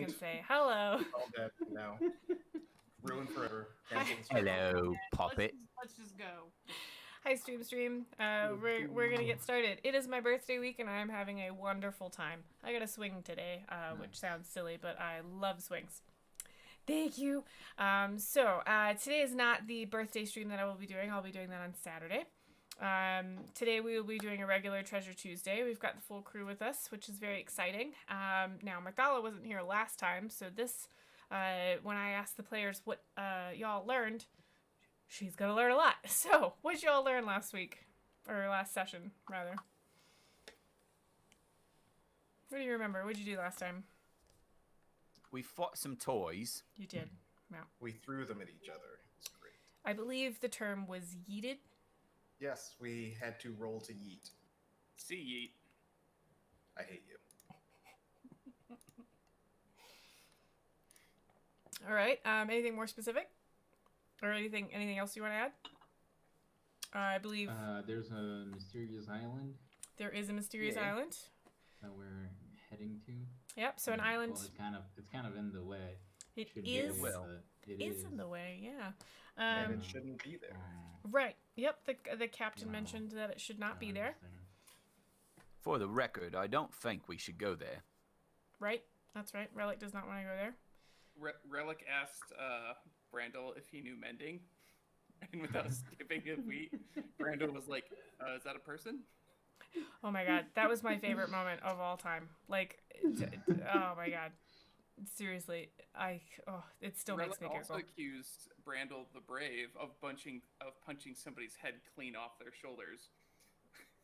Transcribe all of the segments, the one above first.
can say hello. All dead now. Ruined forever. Hello, puppet. Let's just go. Hi, Stream. We're gonna get started. It is my birthday week, and I'm having a wonderful time. I got a swing today, which sounds silly, but I love swings. Thank you. Today is not the birthday stream that I will be doing. I'll be doing that on Saturday. Today we will be doing a regular Treasure Tuesday. We've got the full crew with us, which is very exciting. Now, Magdala wasn't here last time, so this, when I asked the players what y'all learned, she's going to learn a lot. So, what did y'all learn last week? Or last session, rather. What do you remember? What did you do last time? We fought some toys. You did. Yeah. We threw them at each other. It's great. I believe the term was yeeted. Yes, we had to roll to yeet. See yeet. I hate you. All right. Anything more specific? Or anything else you want to add? I believe there's a mysterious island there is a mysterious island. that we're heading to. Yep. So an island. Well, it's kind of in the way. It Should is. be, but it is in the way. Yeah. And it shouldn't be there. Right. Yep. The captain mentioned that it should not be there. For the record, I don't think we should go there. Right. That's right. Relic does not want to go there. Relic asked Brandel if he knew mending, and without skipping a beat, Brandel was like, "Is that a person?" Oh my god, that was my favorite moment of all time. Like, oh my god, seriously, it still makes me Relic giggle. also accused Brandel the Brave of punching somebody's head clean off their shoulders.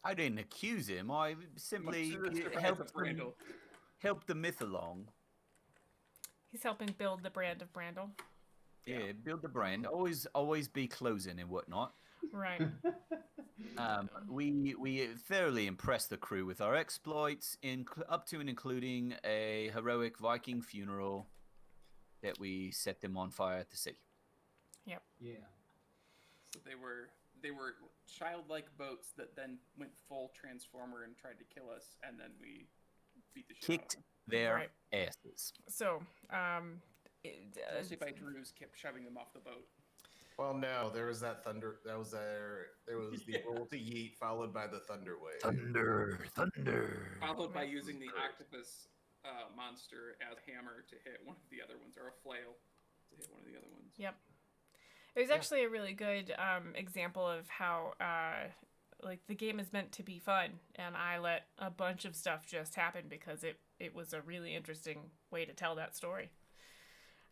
I didn't accuse him. I simply helped the myth along. He's helping build the brand of Brandel. Yeah, build the brand. Always be closing and whatnot. Right. We thoroughly impressed the crew with our exploits, up to and including a heroic Viking funeral that we set them on fire at the sea. Yep. Yeah. So they were childlike boats that then went full transformer and tried to kill us, and then we beat the shit out of Kicked them. their asses. So, Mostly by Drews kept shoving them off the boat. Well, no, there was that thunder. There was the roll to yeet followed by the thunder wave. Thunder. Followed by using the octopus monster as a hammer to hit one of the other ones, or a flail to hit one of the other ones. Yep. It was actually a really good example of how the game is meant to be fun, and I let a bunch of stuff just happen because it was a really interesting way to tell that story.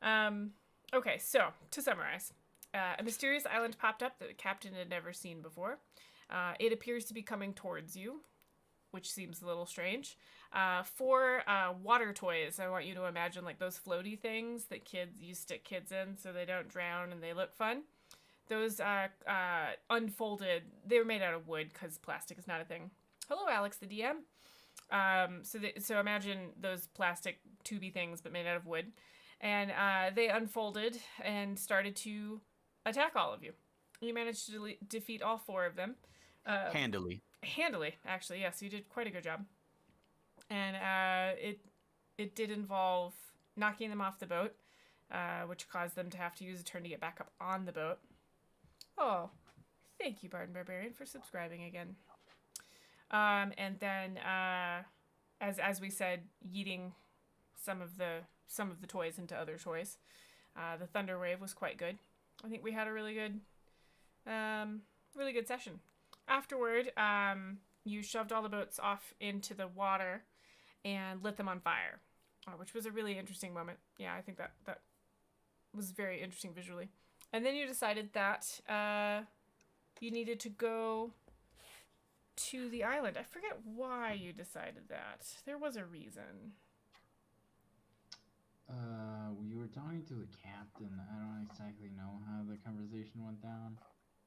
Okay, so to summarize, a mysterious island popped up that the captain had never seen before. It appears to be coming towards you, which seems a little strange. 4 water toys. I want you to imagine like those floaty things that you stick kids in so they don't drown and they look fun. Those unfolded. They were made out of wood because plastic is not a thing. Hello, Alex, the DM. So imagine those plastic tubey things, but made out of wood. And they unfolded and started to attack all of you. You managed to defeat all 4 of them. Handily, actually. Yes, you did quite a good job. And it did involve knocking them off the boat, which caused them to have to use a turn to get back up on the boat. Oh, thank you, Barden Barbarian, for subscribing again. And then, as we said, yeeting some of the toys into other toys. The thunder wave was quite good. I think we had a really good session. Afterward, you shoved all the boats off into the water and lit them on fire, which was a really interesting moment. Yeah, I think that was very interesting visually. And then you decided that you needed to go to the island. I forget why you decided that. There was a reason. We were talking to the captain. I don't exactly know how the conversation went down.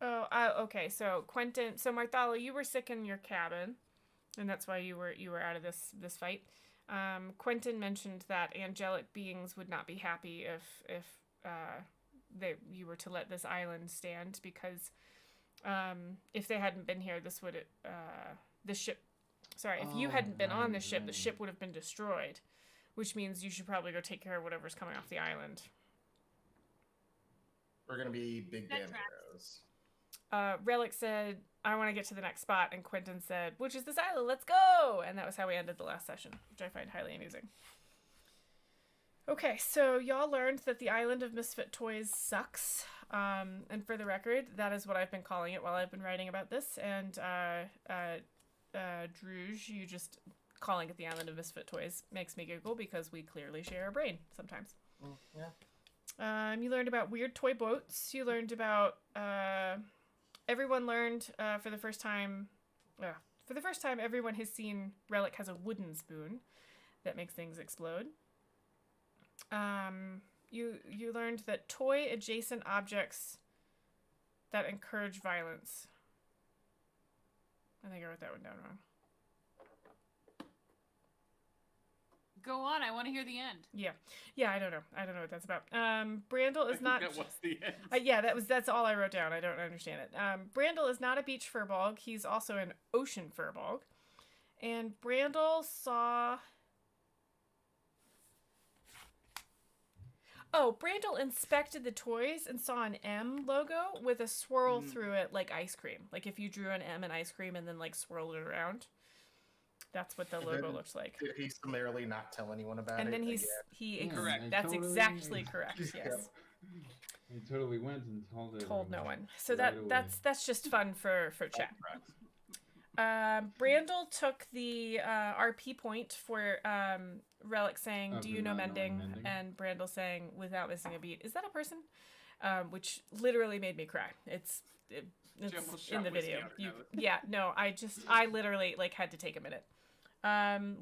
Oh, okay. So Marthala, you were sick in your cabin, and that's why you were out of this fight. Quentin mentioned that angelic beings would not be happy if you were to let this island stand, because if they hadn't been here, this would the ship. Sorry, if you hadn't been on the ship, the ship would have been destroyed. which means you should probably go take care of whatever's coming off the island. We're gonna be big That damn tracks. heroes. Relic said, I want to get to the next spot, and Quentin said, which is this island, let's go! And that was how we ended the last session, which I find highly amusing. Okay, so y'all learned that the island of misfit toys sucks. And for the record, that is what I've been calling it while I've been writing about this. And Druge, you just calling it the island of misfit toys makes me giggle because we clearly share a brain sometimes. Yeah. You learned about weird toy boats. You learned about everyone learned for the first time. For the first time, everyone has seen Relic has a wooden spoon that makes things explode. You learned that toy adjacent objects that encourage violence. I think I wrote that one down wrong. Go on, I want to hear the end. Yeah, I don't know what that's about. Brandel is not. That was the end. Yeah, that's all I wrote down. I don't understand it. Brandel is not a beach furball. He's also an ocean furball. And Brandel saw. Oh, Brandel inspected the toys and saw an M logo with a swirl through it like ice cream. Like if you drew an M in ice cream and then like swirled it around. That's what the logo looks like. Did he summarily not tell anyone about it? And then Correct. That's exactly correct. Yes. He totally went and told No everyone. one. So Right away. that's just fun for chat. Brandel took the RP point for Relic saying, "Do you know mending?" And Brandel saying, "Without missing a beat." Is that a person? Which literally made me cry. It's in the video. I literally like had to take a minute.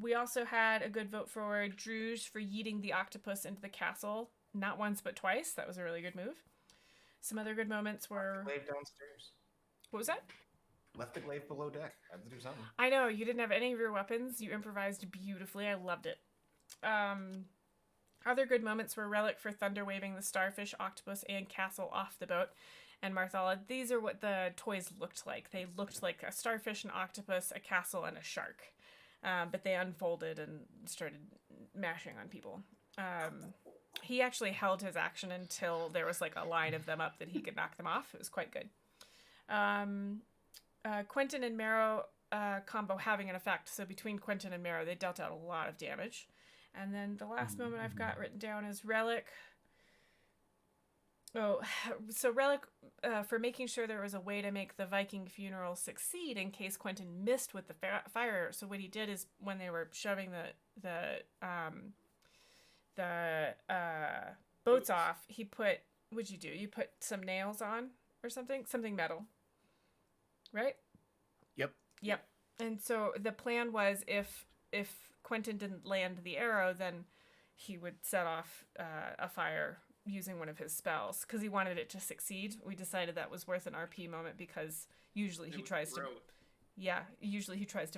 We also had a good vote for Druge for yeeting the octopus into the castle. Not once, but twice. That was a really good move. Some other good moments were... Glaive downstairs. What was that? Left the glaive below deck. Had to do something. I know. You didn't have any of your weapons. You improvised beautifully. I loved it. Other good moments were Relic for thunder waving the starfish, octopus, and castle off the boat. And Marthala, these are what the toys looked like. They looked like a starfish, an octopus, a castle, and a shark. But they unfolded and started mashing on people. He actually held his action until there was like a line of them up that he could knock them off. It was quite good. Quentin and Marrow combo having an effect. So between Quentin and Marrow, they dealt out a lot of damage. And then the last moment I've got written down is Relic. So Relic, for making sure there was a way to make the Viking funeral succeed in case Quentin missed with the fire. So what he did is when they were shoving the boats off, he put, what'd you do? You put some nails on or something metal, right? Yep. And so the plan was if Quentin didn't land the arrow, then he would set off a fire using one of his spells because he wanted it to succeed. We decided that was worth an RP moment because usually he tries to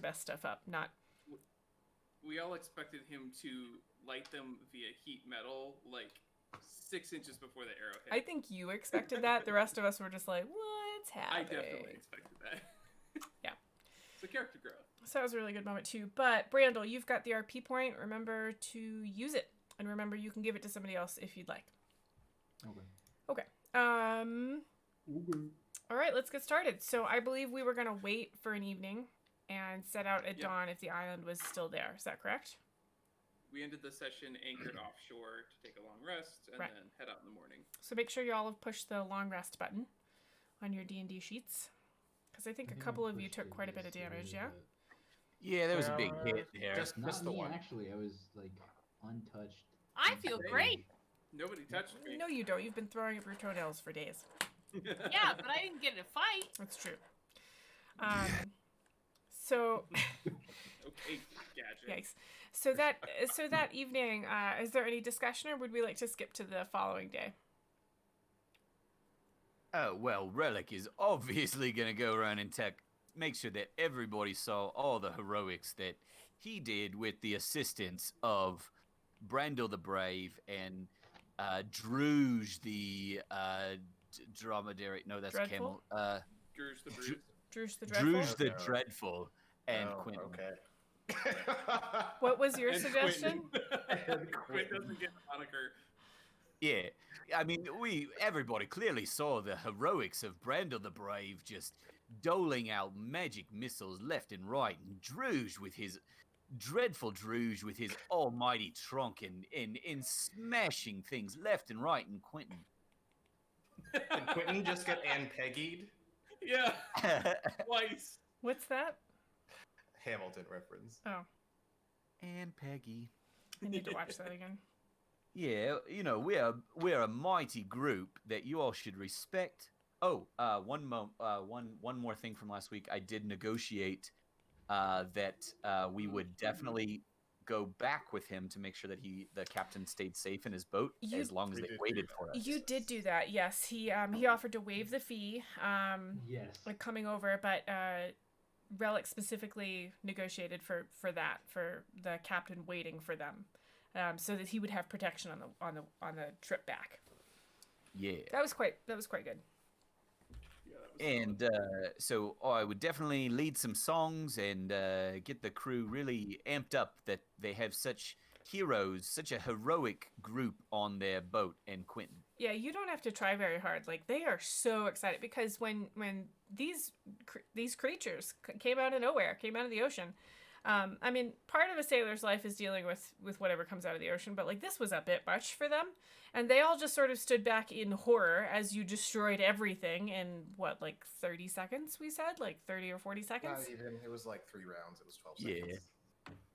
mess stuff up, not... We all expected him to light them via heat metal like 6 inches before the arrow hit. I think you expected that. The rest of us were just like, what's happening? I definitely expected that. Yeah. It's a character growth. So that was a really good moment too. But Brandel, you've got the RP point. Remember to use it. And remember you can give it to somebody else if you'd like. Okay. All right, let's get started. So I believe we were going to wait for an evening and set out at dawn if the island was still there. Is that correct? We ended the session anchored offshore to take a long rest and then head out in the morning. So make sure you all have pushed the long rest button on your D&D sheets. Because I think a couple of you took quite a bit of damage, yeah? Yeah, there was a big hit there. Just missed Not the me, one. actually. I was like untouched. I feel great. Nobody touched me. No, you don't. You've been throwing up your toenails for days. Yeah, but I didn't get in a fight. That's true. So... Okay, gadget. Yikes. So that evening, is there any discussion, or would we like to skip to the following day? Oh, well, Relic is obviously going to go around and make sure that everybody saw all the heroics that he did with the assistance of Brandel the Brave and Druge the dromedary. No, that's Dreadful? a camel. Druge the Bruise. Druge the Dreadful? Druge the Dreadful and Quentin. Okay. What was your And suggestion? Quentin. Quentin doesn't get the moniker. Yeah, I mean, everybody clearly saw the heroics of Brandel the Brave just doling out magic missiles left and right, and Druge with his dreadful Druge with his almighty trunk and smashing things left and right, and Quentin. Did Quentin just get Ann Peggied? Yeah, twice. What's that? Hamilton reference. Oh, And Peggy. I need to watch that again. Yeah, you know, we're a mighty group that you all should respect. Oh, one more thing from last week. I did negotiate that we would definitely go back with him to make sure that the captain stayed safe in his boat as long as they waited for us. You did do that, yes. He offered to waive the fee, Yes. like coming over, but Relic specifically negotiated for the captain waiting for them, so that he would have protection on the trip back. Yeah. That was quite good. Yeah, that was And so I would definitely lead some songs and get the crew really amped up that they have such heroes, such a heroic group on their boat and Quentin. Yeah, you don't have to try very hard. Like, they are so excited because when these creatures came out of nowhere, came out of the ocean. I mean, part of a sailor's life is dealing with whatever comes out of the ocean, but like this was a bit much for them, and they all just sort of stood back in horror as you destroyed everything in what, like 30 seconds? We said like 30 or 40 seconds. Not even. It was like 3 rounds. It was 12 Yeah. seconds.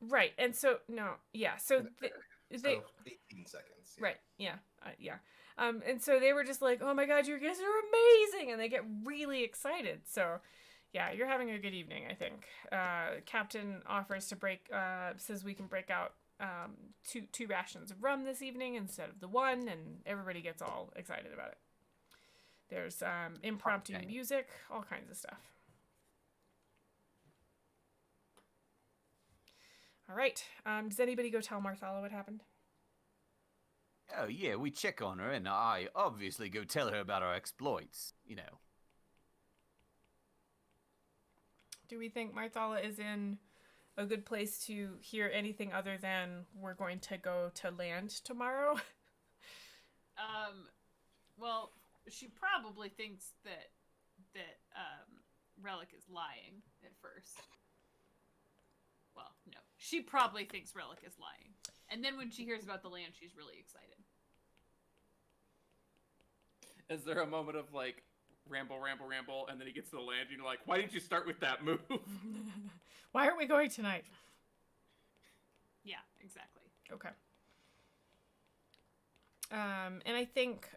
Right, and so no, yeah, so they So 18 seconds. Yeah. right, yeah, yeah. And so they were just like, "Oh my God, you guys are amazing!" And they get really excited. So, yeah, you're having a good evening, I think. Captain offers to says we can break out two rations of rum this evening instead of the one, and everybody gets all excited about it. There's impromptu Okay. music, all kinds of stuff. All right. Does anybody go tell Marthala what happened? Oh yeah, we check on her, and I obviously go tell her about our exploits. You know. Do we think Marthala is in a good place to hear anything other than we're going to go to land tomorrow? Well, she probably thinks that Relic is lying at first. Well, no. She probably thinks Relic is lying. And then when she hears about the land, she's really excited. Is there a moment of like ramble, and then he gets to the land, and you're like, why didn't you start with that move? Why aren't we going tonight? Yeah, exactly. Okay. And I think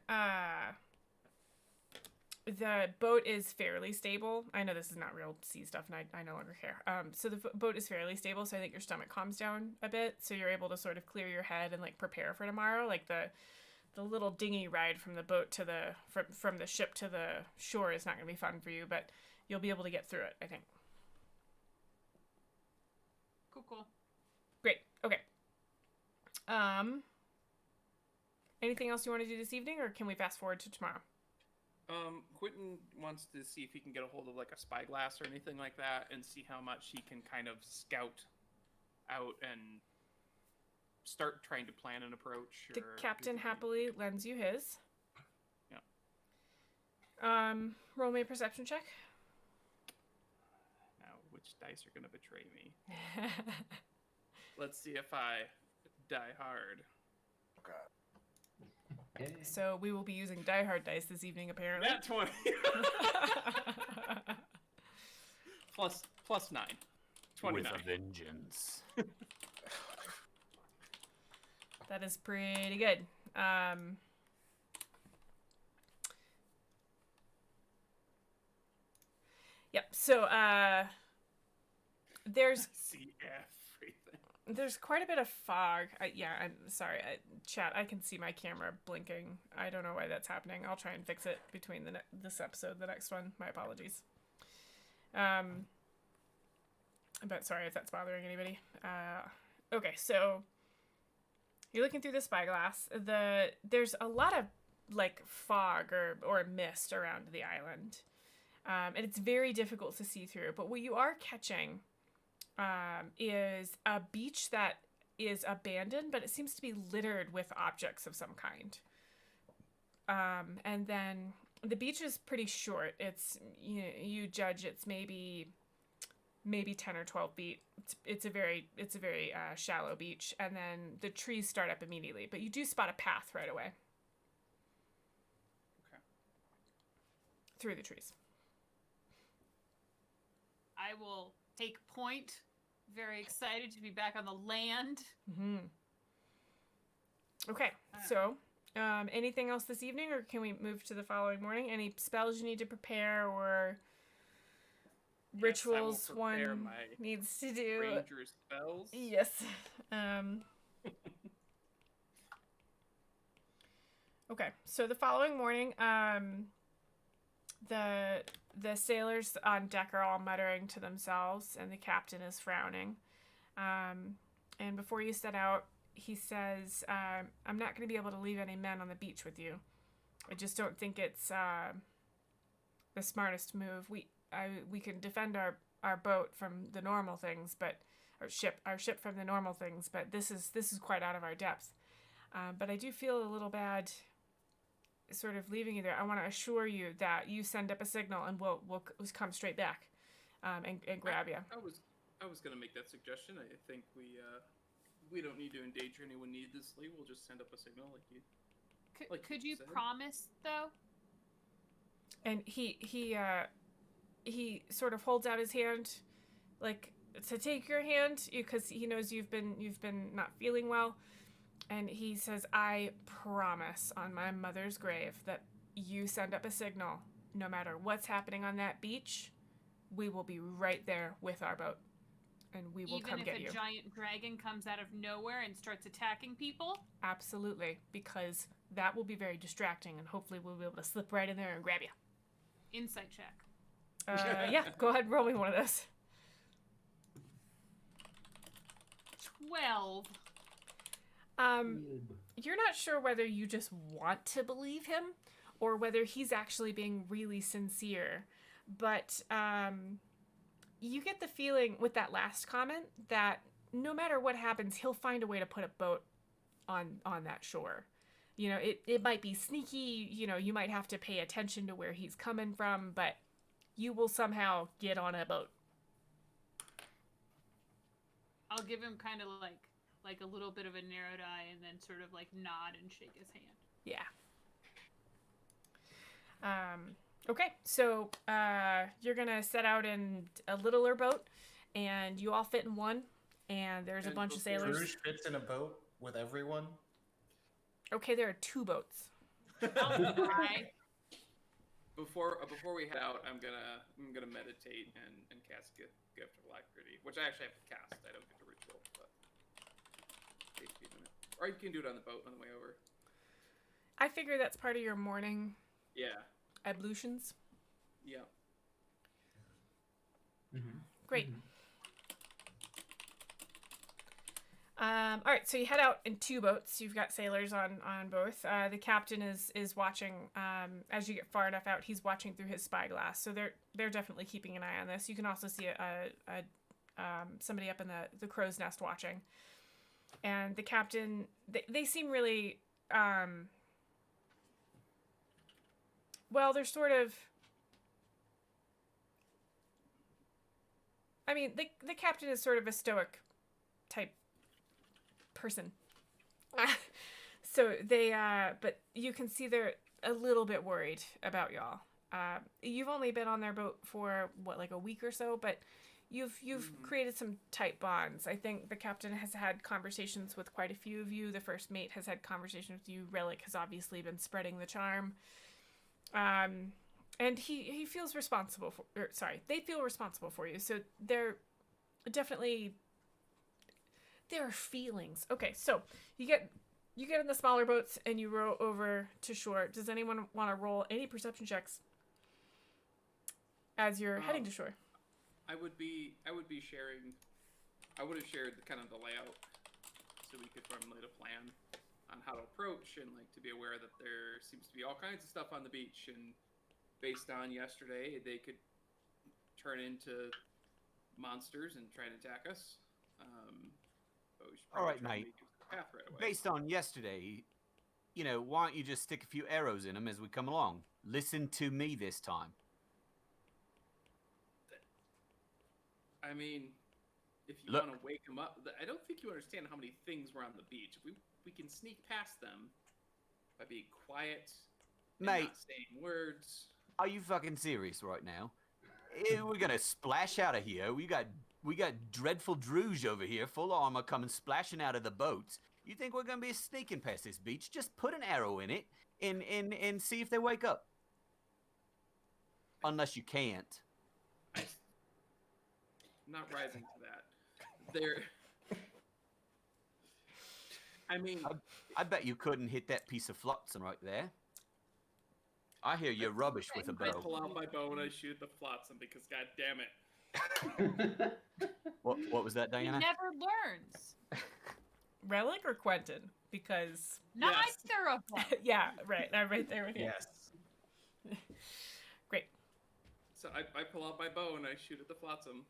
the boat is fairly stable. I know this is not real sea stuff, and I no longer care. So the boat is fairly stable, so I think your stomach calms down a bit, so you're able to sort of clear your head and like prepare for tomorrow. Like the little dinghy ride from the boat to from the ship to the shore is not going to be fun for you, but you'll be able to get through it, I think. Cool. Great. Okay. Anything else you want to do this evening, or can we fast forward to tomorrow? Quentin wants to see if he can get a hold of like a spyglass or anything like that and see how much he can kind of scout out and start trying to plan an approach. The or captain do something. happily lends you his. Yeah. Roll me a perception check. Now, which dice are going to betray me? Let's see if I die hard. Okay. Okay. So we will be using Die Hard dice this evening, apparently. Nat 20. plus 9. 29. With a vengeance. That is pretty good. Yep. So there's See everything. there's quite a bit of fog. I'm sorry, chat. I can see my camera blinking. I don't know why that's happening. I'll try and fix it between this episode, the next one. My apologies. But sorry if that's bothering anybody. Okay, so you're looking through the spyglass. There's a lot of like fog or mist around the island, and it's very difficult to see through. But what you are catching is a beach that is abandoned, but it seems to be littered with objects of some kind. And then the beach is pretty short. It's you judge it's maybe 10 or 12 feet. It's a very shallow beach, and then the trees start up immediately. But you do spot a path right away. Okay. Through the trees. I will take point. Very excited to be back on the land. Mm-hmm. Okay, so anything else this evening, or can we move to the following morning? Any spells you need to prepare, or rituals Yes, I will prepare one my needs to do? ranger spells. Yes. Okay, so the following morning, the sailors on deck are all muttering to themselves, and the captain is frowning. And before you set out, he says, I'm not going to be able to leave any men on the beach with you. I just don't think it's the smartest move. We can defend our boat from the normal things, but our ship from the normal things, but this is quite out of our depth. But I do feel a little bad sort of leaving you there. I want to assure you that you send up a signal and we'll come straight back and grab you. I was gonna make that suggestion. I think we don't need to endanger anyone needlessly. We'll just send up a signal like you. Could you said. promise though? And he sort of holds out his hand, like to take your hand, because he knows you've been not feeling well. And he says, I promise on my mother's grave that you send up a signal. No matter what's happening on that beach, we will be right there with our boat. And we will come get you. Even if a giant dragon comes out of nowhere and starts attacking people? Absolutely, because that will be very distracting, and hopefully we'll be able to slip right in there and grab you. Insight check. Yeah, go ahead and roll me one of those. 12. You're not sure whether you just want to believe him or whether he's actually being really sincere. But you get the feeling with that last comment that no matter what happens, he'll find a way to put a boat on that shore. You know, it might be sneaky, you know, you might have to pay attention to where he's coming from, but you will somehow get on a boat. I'll give him kind of like a little bit of a narrowed eye and then sort of like nod and shake his hand. Yeah. Okay, so you're gonna set out in a littler boat, and you all fit in one, and there's a bunch of sailors. Rouge fits in a boat with everyone. Okay, there are 2 boats. I'll try. Before we head out, I'm gonna meditate and cast Gift of Alacrity, which I actually have to cast. I don't get the ritual, but or you can do it on the boat on the way over. I figure that's part of your morning Yeah. ablutions. Yeah. Mm-hmm. Great. All right, so you head out in 2 boats. You've got sailors on both. The captain is watching. As you get far enough out, he's watching through his spyglass. So they're definitely keeping an eye on this. You can also see somebody up in the crow's nest watching. And the captain, they seem really, well, they're sort of, I mean, the captain is sort of a stoic type person. So they, but you can see they're a little bit worried about y'all. You've only been on their boat for, like a week or so, but you've created some tight bonds. I think the captain has had conversations with quite a few of you. The first mate has had conversations with you. Relic has obviously been spreading the charm. And he feels responsible for, they feel responsible for you. So they're definitely, there are feelings. Okay, so you get in the smaller boats and you row over to shore. Does anyone want to roll any perception checks as you're heading to shore? I would be sharing. I would have shared the kind of the layout, so we could formulate a plan on how to approach and like to be aware that there seems to be all kinds of stuff on the beach, and based on yesterday, they could turn into monsters and try and attack us. But we should All right, probably try and mate. make use of the path right away. Based on yesterday, why don't you just stick a few arrows in them as we come along? Listen to me this time. I mean, if you Look. want to wake them up, I don't think you understand how many things were on the beach. We can sneak past them by being quiet, and Mate. not saying words. Are you fucking serious right now? We're gonna splash out of here. We got dreadful Druge over here, full armor, coming splashing out of the boats. You think we're gonna be sneaking past this beach? Just put an arrow in it and see if they wake up. Unless you can't. I'm not rising to that. They're. I mean, I bet you couldn't hit that piece of flotsam right there. I hear you're rubbish with a I bow. pull out my bow and I shoot the flotsam because, god damn it. What was that, He Diana? never learns. Relic or Quentin? Because Neither of them. yeah, right. I'm right there with you. Yes. Great. So I pull out my bow and I shoot at the flotsam.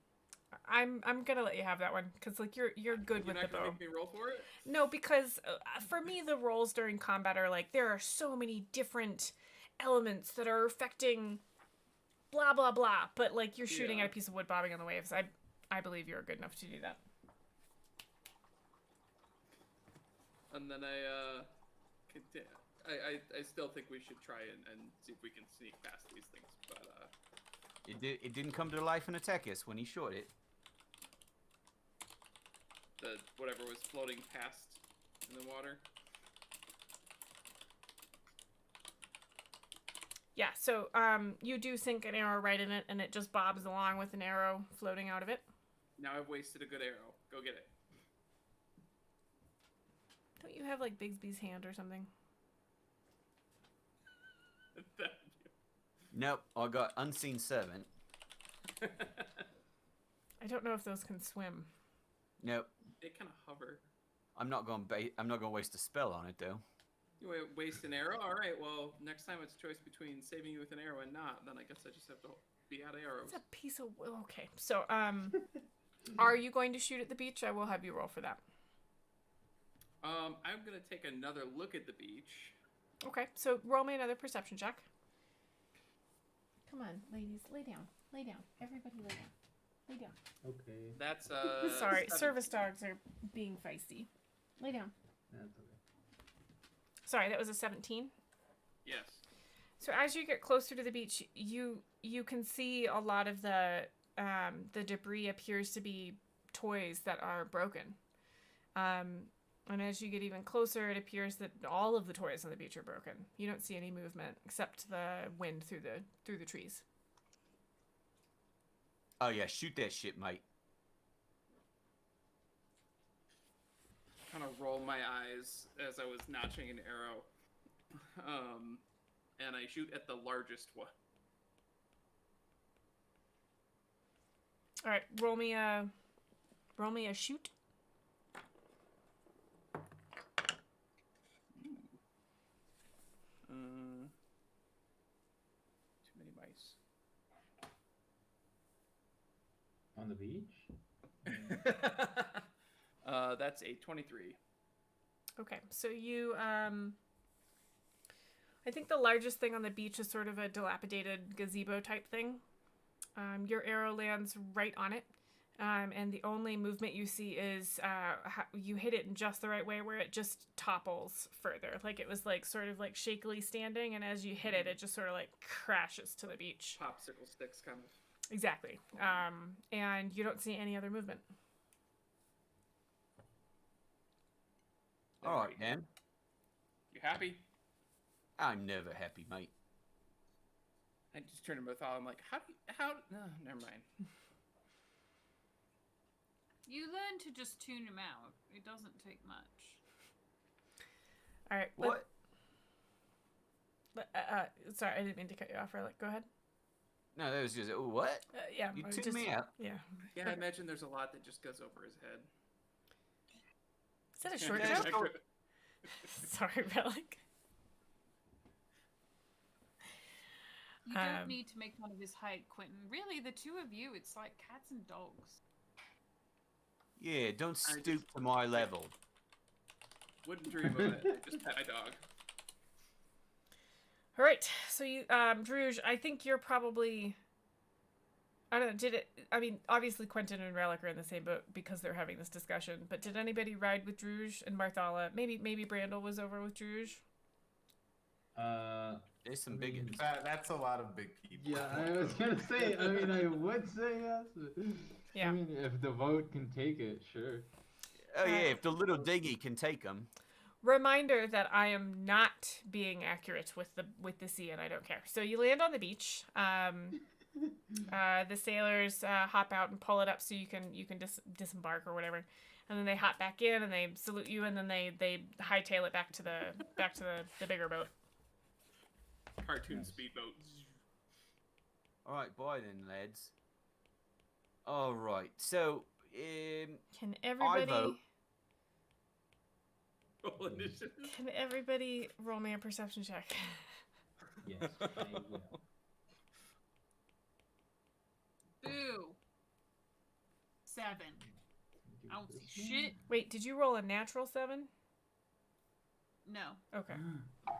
I'm gonna let you have that one because like you're good You're with the not gonna bow. make me roll for it? No, because for me the rolls during combat are like there are so many different elements that are affecting blah blah blah. But like you're shooting Yeah. at a piece of wood bobbing on the waves. I believe you're good enough to do that. And then I still think we should try and see if we can sneak past these things. But It didn't come to life and attack us when he shot it. the whatever was floating past in the water. Yeah, so you do sink an arrow right in it and it just bobs along with an arrow floating out of it. Now I've wasted a good arrow. Go get it. Don't you have like Bigsby's hand or something? Nope, I got unseen servant. I don't know if those can swim. Nope, They kind of hover. I'm not gonna waste a spell on it though. You waste an arrow? All right. Well, next time it's a choice between saving you with an arrow and not. Then I guess I just have to be out of arrows. It's a piece of okay. So are you going to shoot at the beach? I will have you roll for that. I'm gonna take another look at the beach. Okay, so roll me another perception check. Come on, ladies, lay down. Lay down. Everybody lay down. Lay down. Okay, That's Sorry, 7. service dogs are being feisty. Lay down. that's okay. Sorry, that was a 17. Yes. So as you get closer to the beach, you can see a lot of the debris appears to be toys that are broken. And as you get even closer, it appears that all of the toys on the beach are broken. You don't see any movement except the wind through the trees. Oh yeah, shoot that shit, mate. Kind of roll my eyes as I was notching an arrow, and I shoot at the largest one. All right, roll me a shoot. Too many mice. On the beach? That's a 23. Okay, so you I think the largest thing on the beach is sort of a dilapidated gazebo type thing. Your arrow lands right on it, and the only movement you see is you hit it in just the right way where it just topples further. Like it was like sort of like shakily standing, and as you hit it, it just sort of like crashes to the beach. Popsicle sticks, kind of. Exactly. And you don't see any other movement. All right, then. You happy? I'm never happy, mate. I just turned to Mathal. I'm like, no, never mind. You learn to just tune him out. It doesn't take much. All right. What? Sorry, I didn't mean to cut you off. Relic, go ahead. No, that was just what? Yeah, You I tuned just- me out. Yeah. Yeah, I imagine there's a lot that just goes over his head. Is that a short Yeah, joke? Sorry, Relic. You don't need to make fun of his height, Quentin. Really, the two of you, it's like cats and dogs. Yeah, don't stoop to my level. Wouldn't dream of it. I just pet my dog. All right, so you, Druge, I think you're probably. I don't know. I mean, obviously Quentin and Relic are in the same boat because they're having this discussion. But did anybody ride with Druge and Marthala? Maybe Brandel was over with Druge. There's some I big mean, ones. That's a lot of big people. Yeah, I was gonna say. I mean, I would say yes. Yeah. I mean, if the vote can take it, sure. Oh yeah, if the little diggy can take them. Reminder that I am not being accurate with the sea, and I don't care. So you land on the beach. The sailors hop out and pull it up so you can disembark or whatever, and then they hop back in and they salute you, and then they hightail it back to the bigger boat. Cartoon speedboat. All right, bye then, lads. All right, so Can everybody vote. Roll initiative. can everybody roll me a perception check? Yes, I will. Boo. 7. I don't see shit. Wait, did you roll a natural 7? No. Okay. Oh,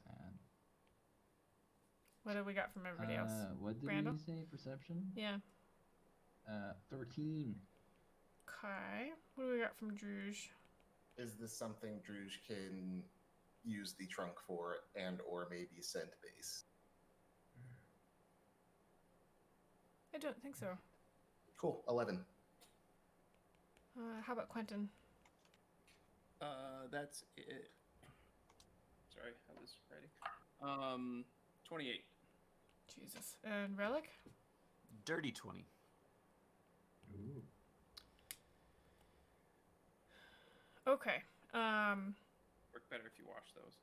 sad. What do we got from everybody else? What did Brandel? we say? Perception? Yeah. 13. Okay. What do we got from Druge? Is this something Druge can use the trunk for, and or maybe scent base? I don't think so. Cool. 11. How about Quentin? That's it. Sorry, I was writing. 28. Jesus. And Relic? dirty 20. Ooh. Okay. Work better if you wash those.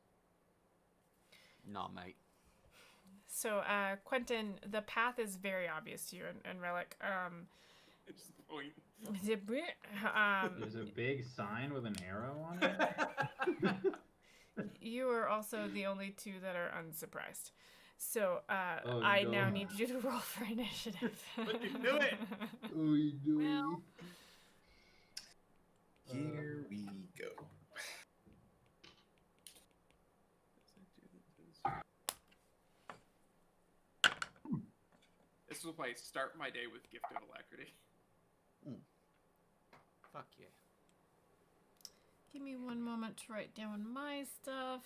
Nah, mate. So, Quentin, the path is very obvious to you, and Relic. It's the point. There's a big sign with an arrow on it. You are also the only two that are unsurprised. So, Oh, I no. now need you to roll for initiative. But you do it! Ooey dooey. Well. Here we go. This is why I start my day with gifted alacrity. Fuck yeah. Give me one moment to write down my stuff.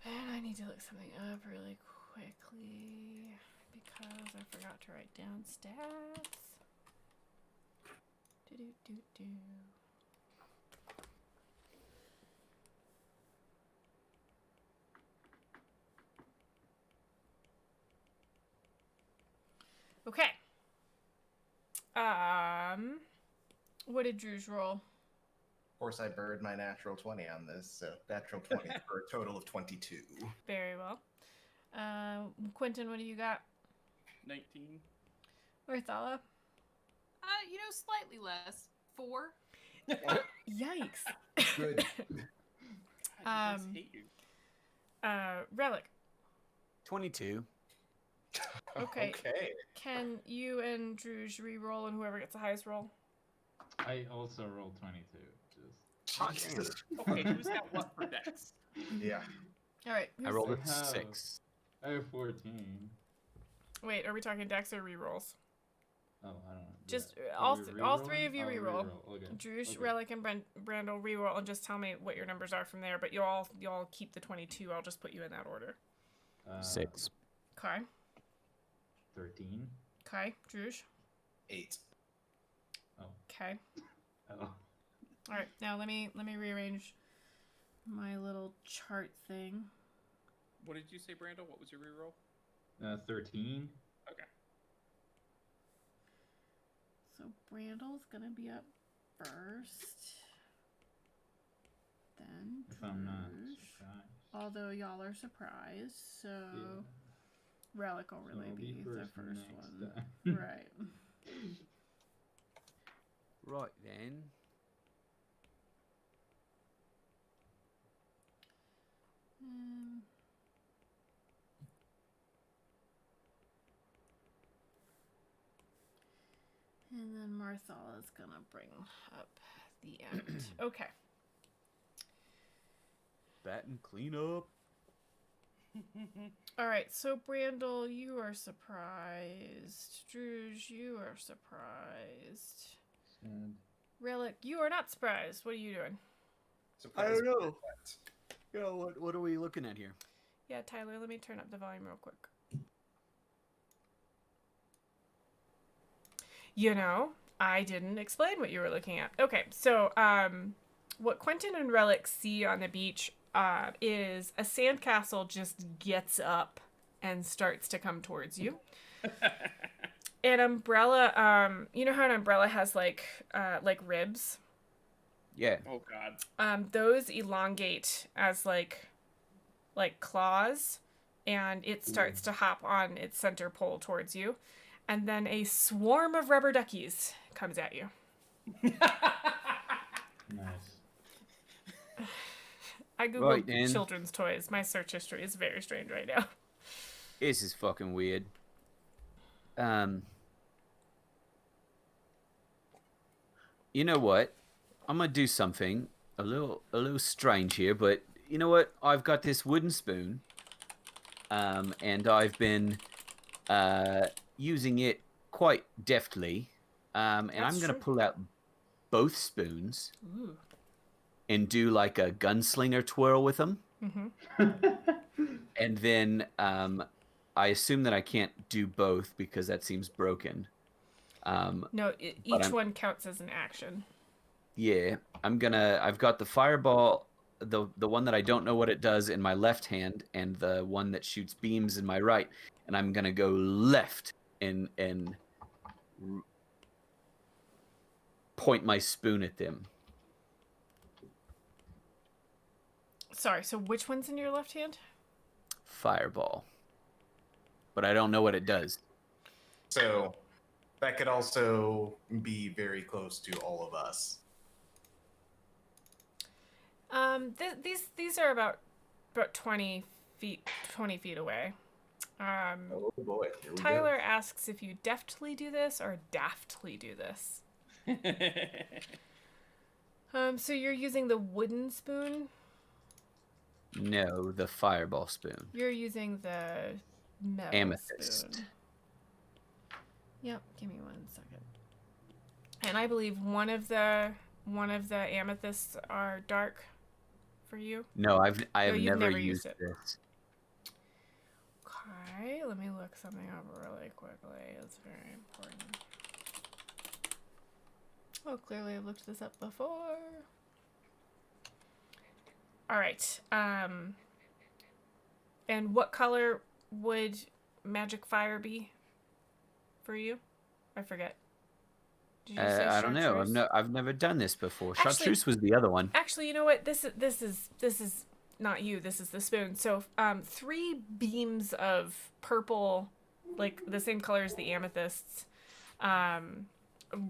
And I need to look something up really quickly because I forgot to write down stats. Do. Okay. What did Drew's roll? Of course, I burned my natural 20 on this, so natural 20 for a total of 22. Very well. Quentin, what do you got? 19. Marthala? Slightly less. 4. Yikes. Good. I just hate you. Relic. 22. Okay. Okay. Can you and Druge re-roll, and whoever gets the highest roll? I also rolled 22. Jesus. Okay, who's got what for dex? Yeah. All right. I rolled a I have- 6. I have 14. Wait, are we talking dex or re-rolls? Oh, I don't know. Just Yeah. all Are we all three of you re-rolling? re-roll. Oh, re-roll. Okay. Druge, Okay. Relic, and Brandel re-roll, and just tell me what your numbers are from there. But you all keep the 22. I'll just put you in that order. 6. Okay. 13. Okay. Druge. 8. Okay. Oh. All right. Now let me rearrange my little chart thing. What did you say, Brando? What was your reroll? 13. Okay. So Brandel's gonna be up first. then. If I'm not Trish. surprised. Although y'all are surprised, so Yeah. Relic will So really I'll be the first first next one. time. Right. Right then. Um, and then Marthala is gonna bring up the end. Okay. Bat and clean up. All right, so Brandel, you are surprised. Druge, you are surprised. Sad. Relic, you are not surprised. What are you doing? Surprise me know. with that. Yeah, what are we looking at here? Yeah, Tyler, let me turn up the volume real quick. You know, I didn't explain what you were looking at. Okay, so what Quentin and Relic see on the beach is a sandcastle just gets up and starts to come towards you. An umbrella, you know how an umbrella has like ribs? Oh God. Those elongate as like claws, and it starts to hop on its center pole towards you, and then a swarm of rubber duckies comes at you. Nice. I googled Right, then. children's toys. My search history is very strange right now. This is fucking weird. You know what? I'm gonna do something a little strange here, but you know what? I've got this wooden spoon, and I've been using it quite deftly, and That's I'm gonna true. pull out both spoons Ooh. and do like a gunslinger twirl with them, and then I assume that I can't do both because that seems broken. No, each I'm- one counts as an action. Yeah, I've got the fireball, the one that I don't know what it does in my left hand, and the one that shoots beams in my right, and I'm gonna go left and point my spoon at them. Sorry, so which one's in your left hand? Fireball, but I don't know what it does. So that could also be very close to all of us. These are about 20 feet away. Oh boy, here we Tyler asks if you deftly do this or daftly do this. So you're using the wooden spoon. No, the fireball spoon. You're using the metal Amethyst. spoon. Yep. Give me 1 second. And I believe one of the amethysts are dark for you. No, I have you've never never used used it. this. Okay, let me look something up really quickly. It's very important. Oh, clearly I've looked this up before. All right. And what color would magic fire be for you? I forget. Did you say I don't know. chartreuse? I've never done this before. Actually- Chartreuse was the other one. Actually, you know what? This is not you. This is the spoon. So, 3 beams of purple, like the same color as the amethysts,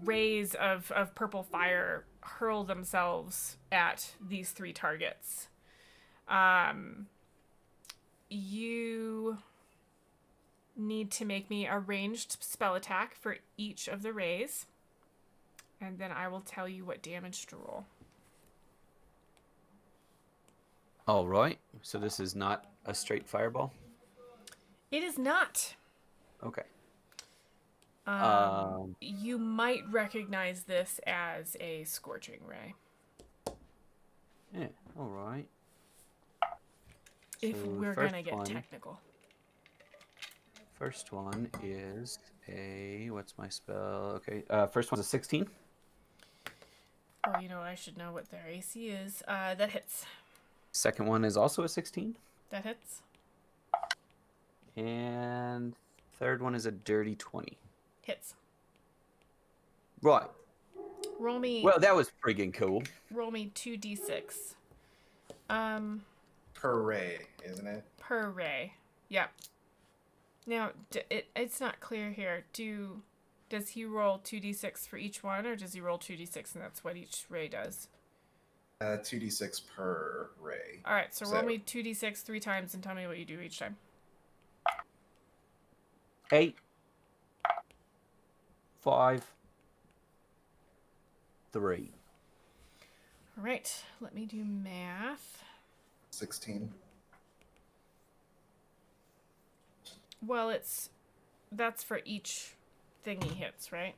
rays of purple fire hurl themselves at these 3 targets. You need to make me a ranged spell attack for each of the rays, and then I will tell you what damage to roll. All right. So this is not a straight fireball. It is not. Okay. You might recognize this as a scorching ray. Yeah. All right. If So we're first gonna get one- technical. First one is a what's my spell? Okay. First one's a 16. Oh, you know, I should know what their AC is. That hits. Second one is also a 16. That hits. And third one is a dirty 20. Hits. Right. Roll me. Well, that was friggin' cool. Roll me 2d6. Per ray, isn't it? Per ray. Yep. Now, it's not clear here. Does he roll 2d6 for each one, or does he roll 2d6 and that's what each ray does? 2d6 per ray. All right, so roll me 2d6 3 times and tell me what you do each time. 8, 5, 3. All right, let me do math. 16. Well, that's for each thing he hits, right?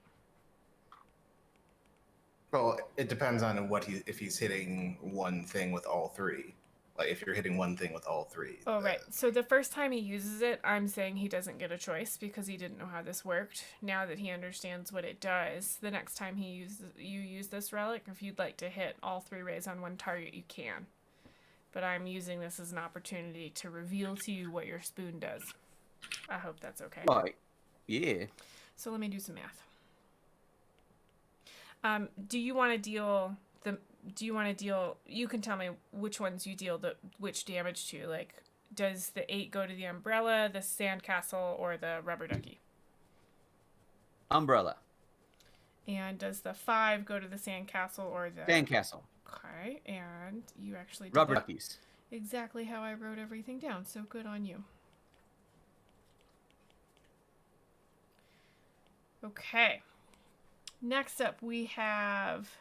Well, it depends on if he's hitting one thing with all three. Like if you're hitting one thing with all three. Oh, right. So the first time he uses it, I'm saying he doesn't get a choice because he didn't know how this worked. Now that he understands what it does, the next time you use this relic, if you'd like to hit all 3 rays on one target, you can. But I'm using this as an opportunity to reveal to you what your spoon does. I hope that's okay. Right. Yeah. So let me do some math. Do you want to deal? You can tell me which ones you deal which damage to. Like, does the 8 go to the umbrella, the sandcastle, or the rubber ducky? Umbrella. And does the 5 go to the sandcastle or the Sandcastle. Okay, and you actually did Rubber that duckies. exactly how I wrote everything down. So good on you. Okay. Next up, we have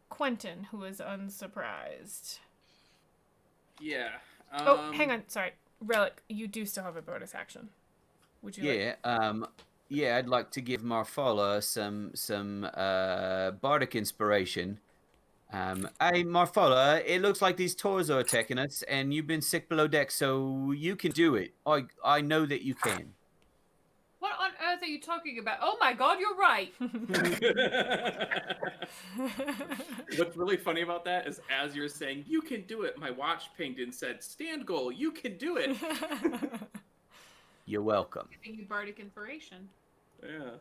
Quentin, who is unsurprised. Yeah. Oh, hang on. Sorry. Relic, you do still have a bonus action. Would you like? Yeah, I'd like to give Marfala some bardic inspiration. Hey, Marfala, it looks like these tours are attacking us, and you've been sick below deck, so you can do it. I know that you can. What on earth are you talking about? Oh my god, you're right. What's really funny about that is as you're saying, you can do it, my watch pinged and said, stand goal, you can do it. You're welcome. Giving you bardic inspiration. Yeah.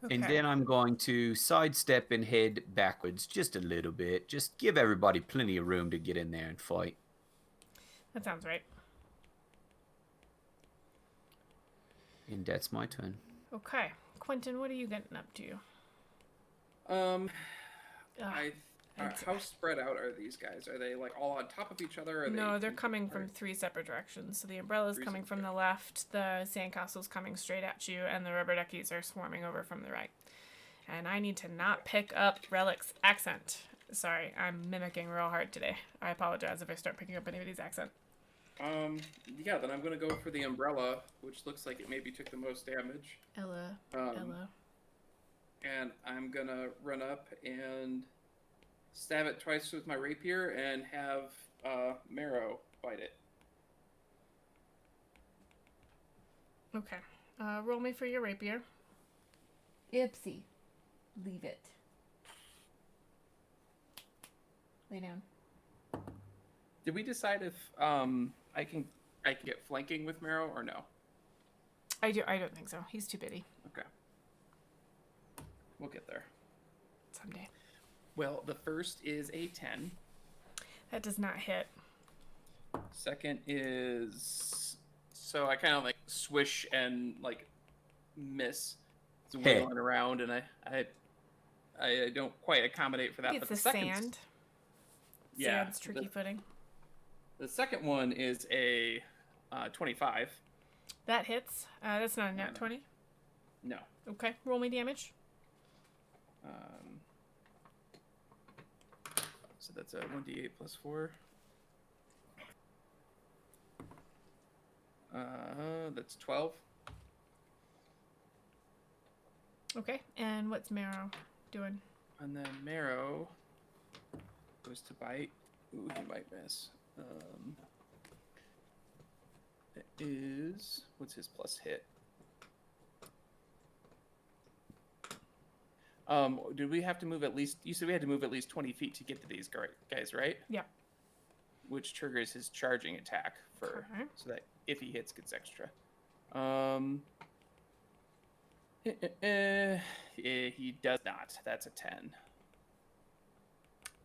And Okay. then I'm going to sidestep and head backwards just a little bit. Just give everybody plenty of room to get in there and fight. That sounds right. And that's my turn. Okay. Quentin, what are you getting up to? How it's- spread out are these guys? Are they like all on top of each other? Or No, they're they coming from 3 separate directions. So the umbrella's 3 coming separate from the left, the sandcastle's coming straight at you, and the rubber duckies are swarming over from the right. And I need to not pick up Relic's accent. Sorry, I'm mimicking real hard today. I apologize if I start picking up anybody's accent. Yeah, then I'm gonna go for the umbrella, which looks like it maybe took the most damage. Ella. And I'm gonna run up and stab it twice with my rapier and have Marrow bite it. Okay. Roll me for your rapier. Ipsy. Leave it. Lay down. Did we decide if I can get flanking with Marrow or no? I don't think so. He's too bitty. Okay. We'll get there. Someday. Well, the first is a 10. That does not hit. Second is so I kind of like swish and like miss. It's wiggling around, and I don't quite accommodate for that. It's but the the second, sand. yeah, Sand's tricky footing. The second one is a 25. That hits. That's not a nat No. 20. No. Okay, roll me damage. So that's a 1d8 plus 4. That's 12. Okay, and what's Marrow doing? And then Marrow goes to bite. Ooh, he might miss. It is... What's his plus hit? Did we have to move at least... You said we had to move at least 20 feet to get to these guys, right? Yeah. Which triggers his charging attack for... Okay. So that if he hits, gets extra. He does not. That's a 10.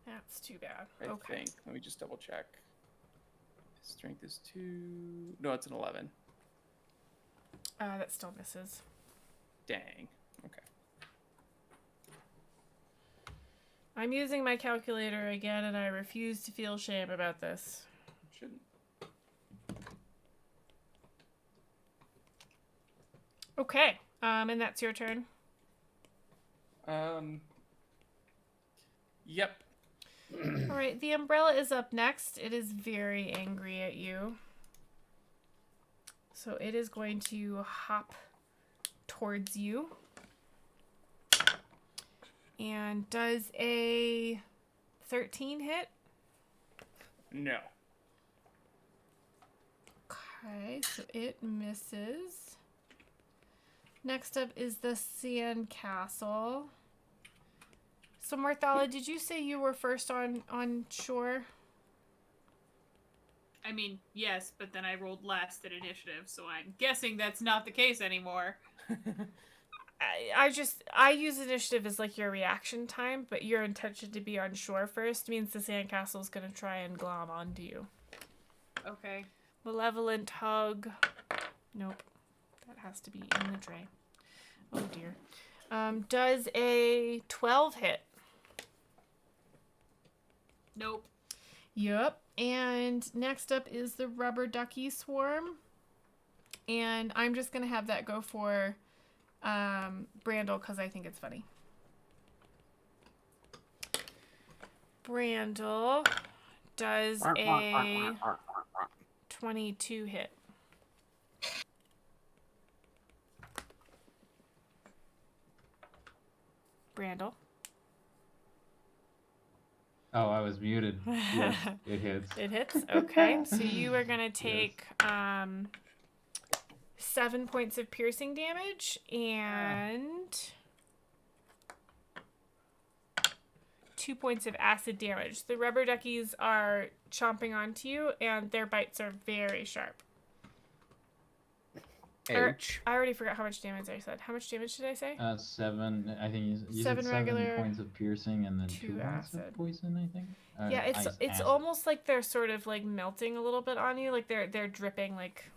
That's too bad. I Okay. think. Let me just double check. Strength is 2. No, it's an 11. That still misses. Dang. Okay. I'm using my calculator again, and I refuse to feel shame about this. Shouldn't. Okay. And that's your turn. Yep. All right. The umbrella is up next. It is very angry at you. So it is going to hop towards you. And does a 13 hit? No. Okay, so it misses. Next up is the sand castle. So Marthala, did you say you were first on shore? I mean, yes, but then I rolled last at initiative, so I'm guessing that's not the case anymore. I use initiative as like your reaction time, but your intention to be on shore first means the sandcastle is gonna try and glom onto you. Okay. Malevolent hug. Nope. That has to be in the tray. Oh dear. Does a 12 hit? Nope. Yep. And next up is the rubber ducky swarm. And I'm just gonna have that go for Brandel because I think it's funny. Brandel does a 22 hit. Brandel. Oh, I was muted. Yes, it hits. It hits? Okay. So you are going to take 7 points of piercing damage and 2 points of acid damage. The rubber duckies are chomping onto you, and their bites are very sharp. Ouch. I already forgot how much damage I said. How much damage did I say? 7. I think you Seven said regular, 7 points of piercing and then 2 2 points acid. of poison. I think. Yeah, it's acid. almost like they're sort of like melting a little bit on you. Like they're dripping. Like,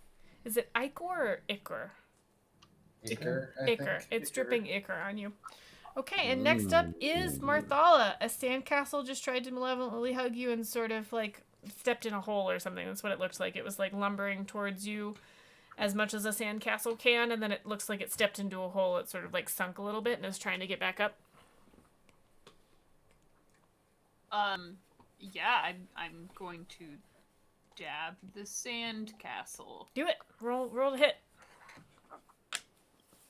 is it ichor or ichor? Ichor, I Ichor. think. It's dripping ichor on you. Okay, and next up is Marthala. A sandcastle just tried to malevolently hug you and sort of like stepped in a hole or something. That's what it looks like. It was like lumbering towards you as much as a sandcastle can, and then it looks like it stepped into a hole. It sort of like sunk a little bit and is trying to get back up. Yeah, I'm going to dab the sand castle. Do it. Roll to hit.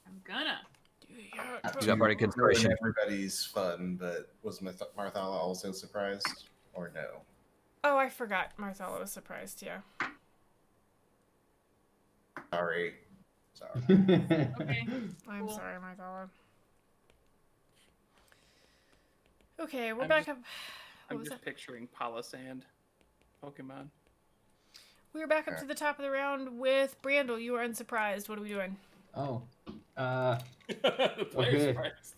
I'm gonna. You got Bardic Inspiration. Everybody's fun, but was Marthala also surprised, or no? Oh, I forgot. Marthala was surprised. Yeah. Sorry. Okay. I'm Cool. sorry, Marthala. Okay, we're back up. What I'm was just that? picturing Palisand Pokemon. We're back up to the top of the round with Brandel. You are unsurprised. What are we doing? Oh. The player's Okay. first.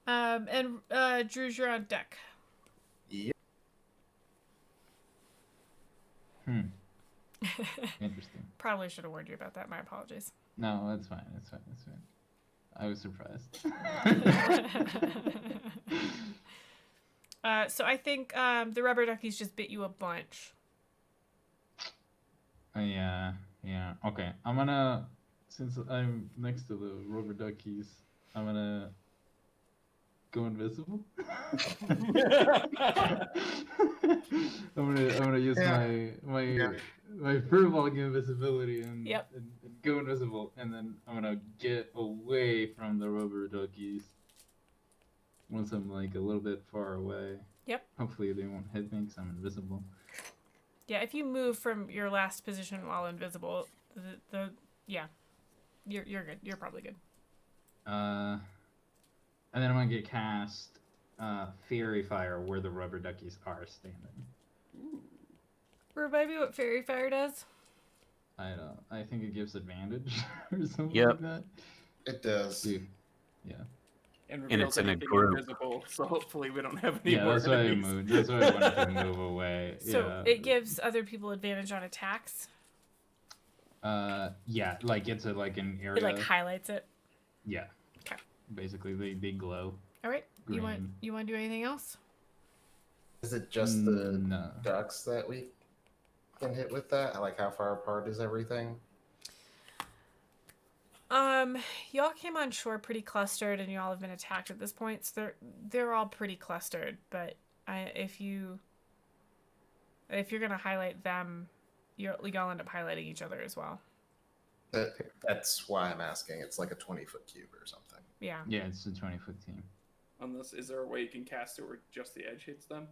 And Drews, you're on deck. Yep. Interesting. Probably should have warned you about that. My apologies. No, that's fine. That's fine. That's fine. I was surprised. So I think the rubber duckies just bit you a bunch. Yeah. Okay. I'm gonna, since I'm next to the rubber duckies, I'm gonna go invisible. I'm gonna use my fur volume invisibility and, Yep. and go invisible, and then I'm gonna get away from the rubber duckies once I'm like a little bit far away. Yep. Hopefully they won't hit me because I'm invisible. Yeah, if you move from your last position while invisible, you're good. You're probably good. And then I'm gonna get cast Fairy Fire where the rubber duckies are standing. Remind me what Fairy Fire does. I think it gives advantage or something Yep. like that. It does. Dude. Yeah. And And reveals it's in a anything group. invisible, so hopefully we don't have any Yeah, more that's why I enemies. moved. That's why I wanted to move away. So Yeah. it gives other people advantage on attacks. Yeah, like it's like an area. It like highlights it. Yeah. Okay. Basically, they glow. All right. You Green. want to do anything else? Is it just the No. ducks that we can hit with that? Like, how far apart is everything? Y'all came on shore pretty clustered, and y'all have been attacked at this point. So they're all pretty clustered. But if you're gonna highlight them, y'all end up highlighting each other as well. That's why I'm asking. It's like a 20-foot cube or something. Yeah. Yeah, it's a 20-foot team. Unless, is there a way you can cast it where just the edge hits them?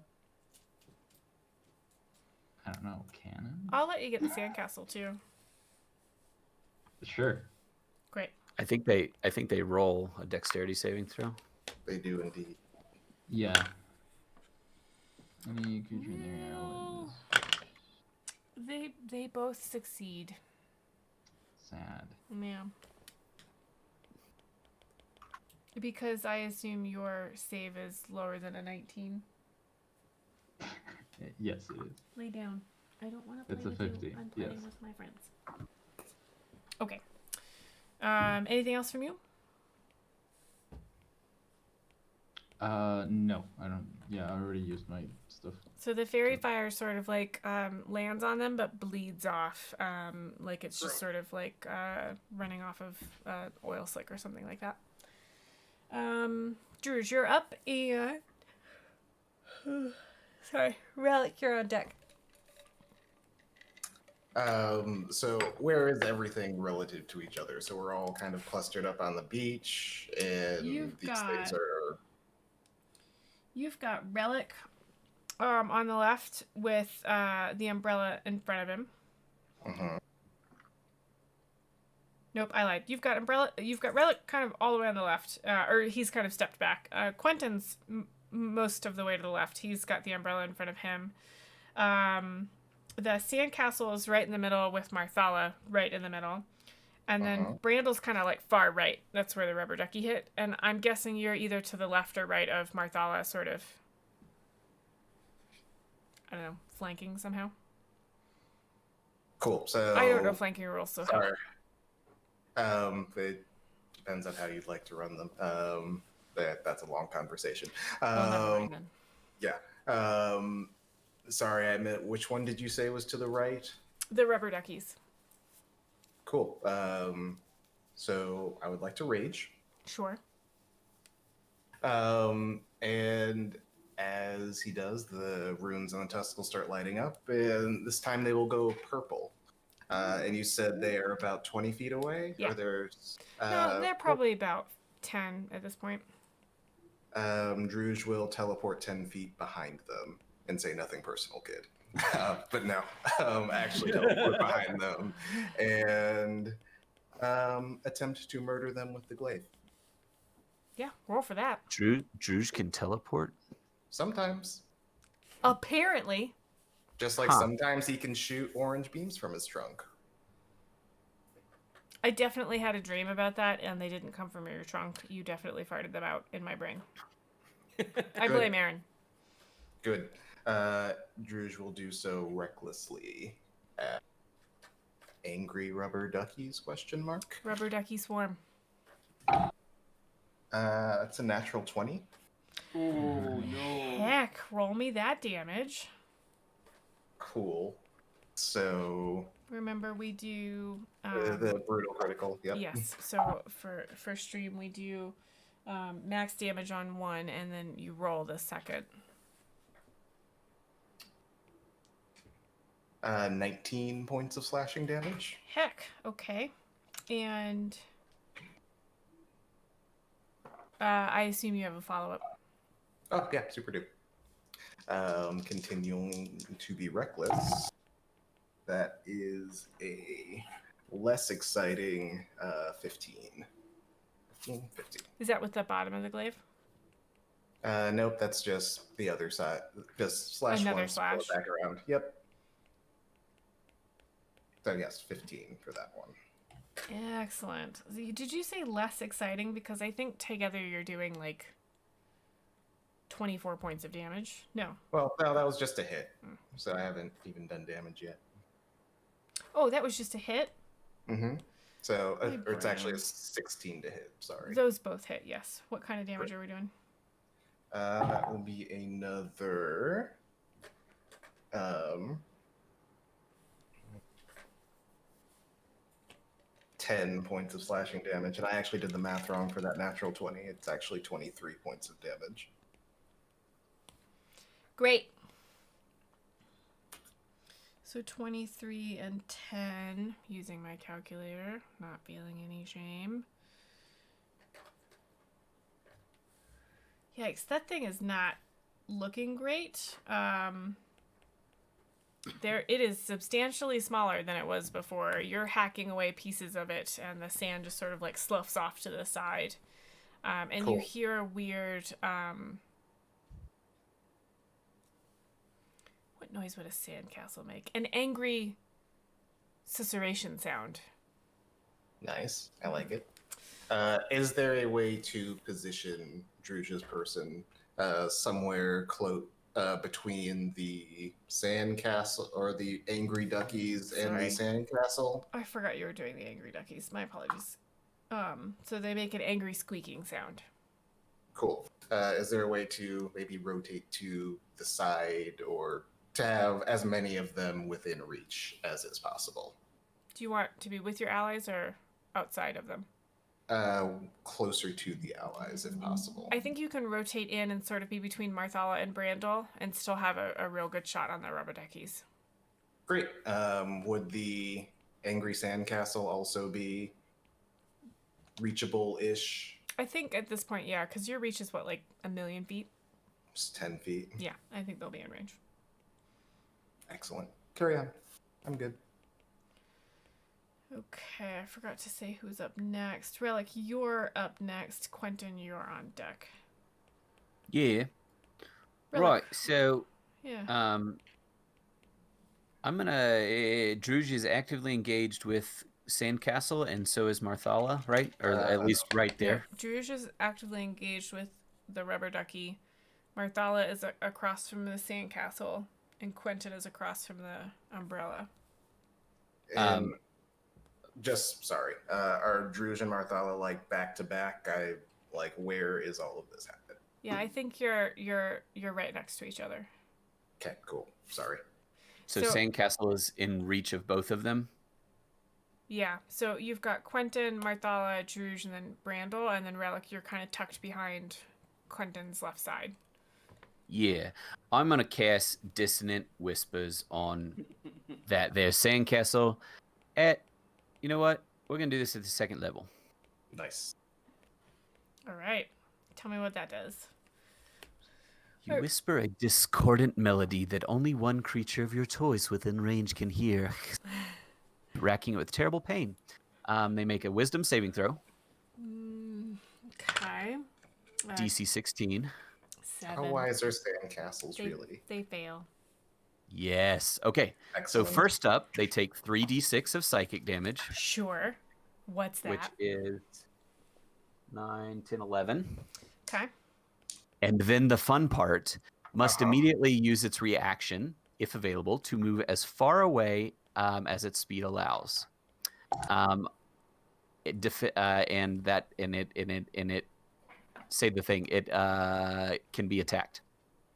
I don't know. Cannon? I'll let you get the sandcastle too. Sure. Great. I think they roll a dexterity saving throw. They do indeed. Yeah. Any creature in the area is They both succeed. sad. Yeah. Because I assume your save is lower than a 19. Yes, it is. Lay down. I don't want to play It's a with 50, you. I'm playing yes. with my friends. Okay. Anything else from you? No, I don't. Yeah, I already used my stuff. So the fairy fire sort of like lands on them, but bleeds off. Like it's just sort of like running off of oil slick or something like that. Druge, you're up, and sorry, Relic, you're on deck. So where is everything relative to each other? So we're all kind of clustered up on the beach, and You've these things are. You've got Relic on the left with the umbrella in front of him. Mhm. Nope, I lied. You've got Relic kind of all the way on the left, or he's kind of stepped back. Quentin's most of the way to the left. He's got the umbrella in front of him. The sandcastle is right in the middle with Marthala right in the middle. And then Brandle's kind of like far right. That's where the rubber ducky hit. And I'm guessing you're either to the left or right of Marthala, sort of, I don't know, flanking somehow. Cool. So I don't know flanking rules, so help. sorry. It depends on how you'd like to run them. That's a long conversation. Well, never mind then. Yeah. Sorry, I meant, which one did you say was to the right? The rubber duckies. Cool. So I would like to rage. Sure. And as he does, the runes on the tusk will start lighting up, and this time they will go purple. And you said they are about 20 feet away? Yeah. Or there's, No, they're probably about 10 at this point. Druge will teleport 10 feet behind them and say nothing personal, kid. But no, actually teleport behind them and attempt to murder them with the glaive. Yeah, roll for that. Druge can teleport? Sometimes. Apparently. Just like sometimes he can shoot orange beams from his trunk. I definitely had a dream about that, and they didn't come from your trunk. You definitely farted them out in my brain. I blame Aaron. Good. Druge will do so recklessly. Angry rubber duckies? ? Rubber ducky swarm. That's a natural 20. Oh no! Heck, roll me that damage. Cool. So Remember, we do the brutal critical. Yep. yes. So for stream, we do max damage on one, and then you roll the second. 19 points of slashing damage. Heck, okay. And I assume you have a follow-up. Oh yeah, super dupe. Continuing to be reckless. That is a less exciting 15. 15. Is that with the bottom of the glaive? Nope, that's just the other side. Just slash Another one, slash. scroll back around. Yep. So yes, 15 for that one. Excellent. Did you say less exciting? Because I think together you're doing like 24 points of damage. No. Well, no, that was just a hit. So I haven't even done damage yet. Oh, that was just a hit? Mm-hmm. So, My or it's actually a brain. 16 to hit, sorry. Those both hit, yes. What kind of damage are we doing? That will be another... 10 points of slashing damage, and I actually did the math wrong for that natural 20. It's actually 23 points of damage. Great. So 23 and 10, using my calculator, not feeling any shame. Yikes, that thing is not looking great. It is substantially smaller than it was before. You're hacking away pieces of it, and the sand just sort of like sloughs off to the side. And Cool. you hear a weird... what noise would a sandcastle make? An angry susurration sound. Nice. I like it. Is there a way to position Druj's person somewhere between the sandcastle or the angry duckies and the sandcastle? I forgot you were doing the angry duckies. My apologies. So they make an angry squeaking sound. Cool. Is there a way to maybe rotate to the side or to have as many of them within reach as is possible? Do you want to be with your allies or outside of them? Closer to the allies if possible. I think you can rotate in and sort of be between Marthala and Brandel and still have a real good shot on the rubber duckies. Great. Would the angry sandcastle also be reachable-ish? I think at this point, yeah, because your reach is what, like 1,000,000 feet? Just 10 feet. Yeah, I think they'll be in range. Excellent. Carry on. I'm good. Okay, I forgot to say who's up next. Relic, you're up next. Quentin, you're on deck. Yeah. Relic. Right. So, Yeah. I'm gonna. Druj is actively engaged with Sandcastle, and so is Marthala, right? Or at least right there. Yeah, Druj is actively engaged with the rubber ducky. Marthala is across from the sandcastle, and Quentin is across from the umbrella. Just sorry. Are Druj and Marthala like back to back? Where is all of this happening? Yeah, I think you're right next to each other. Okay, cool. Sorry. So Sandcastle is in reach of both of them? Yeah, so you've got Quentin, Marthala, Druj, and then Brandel, and then Relic, you're kind of tucked behind Quentin's left side. Yeah. I'm going to cast Dissonant Whispers on that there Sandcastle you know what? We're going to do this at the second level. Nice. All right. Tell me what that does. You whisper a discordant melody that only one creature of your choice within range can hear, racking it with terrible pain. They make a wisdom saving throw. Okay. DC 16. 7. How wise are sandcastles, really? They fail. Yes. Okay. Excellent. So first up, they take 3d6 of psychic damage. Sure. What's that? Which is 9, 10, 11. Okay. And then the fun part must immediately use its reaction, if available, to move as far away as its speed allows. It say the thing. It can be attacked.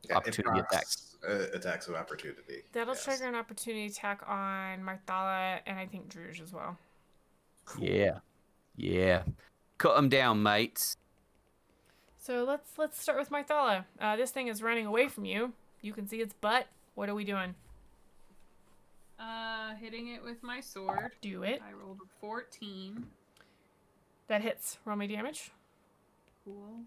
Yeah, opportunity attacks. Attacks of opportunity. That'll yes. trigger an opportunity attack on Marthala and I think Druj as well. Cool. Yeah. Cut them down, mates. So let's start with Marthala. This thing is running away from you. You can see its butt. What are we doing? Hitting it with my sword. Do it. I rolled a 14. That hits. Roll me damage. Cool.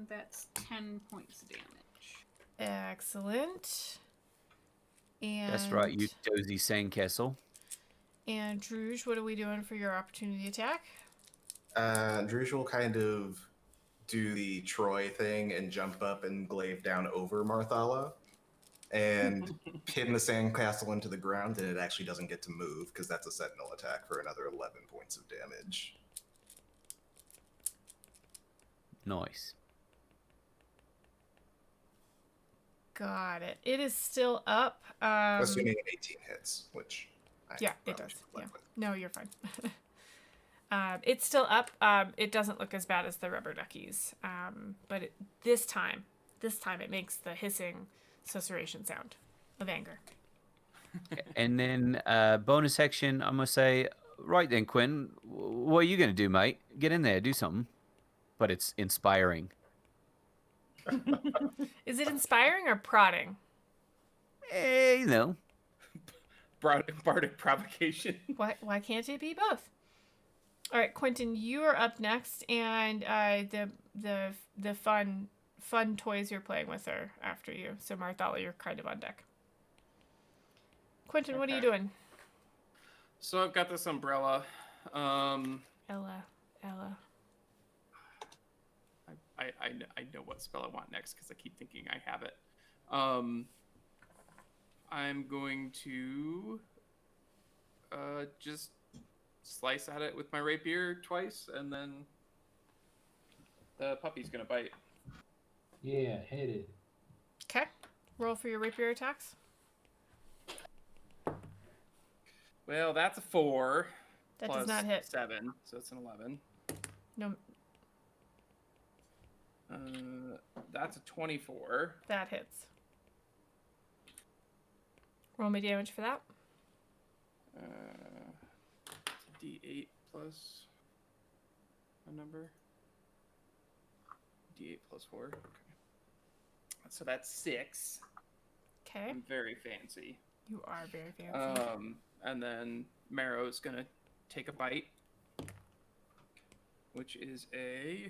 That's 10 points of damage. Excellent. And That's right, you dozy sandcastle. And Druj, what are we doing for your opportunity attack? Druj will kind of do the Troy thing and jump up and glaive down over Marthala. and pin the sandcastle into the ground, and it actually doesn't get to move because that's a sentinel attack for another 11 points of damage. Nice. Got it. It is still up. Assuming an 18 hits, which Yeah, it probably does. should have Yeah. led with. No, you're fine. It's still up. It doesn't look as bad as the rubber duckies. But this time it makes the hissing susurration sound of anger. And then bonus action, I'm gonna say, right then, Quinn, what are you gonna do, mate? Get in there, do something. But it's inspiring. Is it inspiring or prodding? You know. Bardic provocation. Why can't it be both? All right, Quentin, you are up next, and the fun toys you're playing with are after you. So Marthala, you're kind of on deck. Quentin, what are you Okay. doing? So I've got this umbrella. Ella. I know what spell I want next because I keep thinking I have it. I'm going to just slice at it with my rapier twice, and then the puppy's gonna bite. Yeah, hit it. Okay. Roll for your rapier attacks. Well, that's a 4. That plus does not hit. 7, so it's an 11. No, That's a 24. that hits. Roll me damage for that. It's a D8 plus a number. D8 plus 4. Okay. So that's 6. Okay. I'm very fancy. You are very fancy. And then Marrow's gonna take a bite, which is a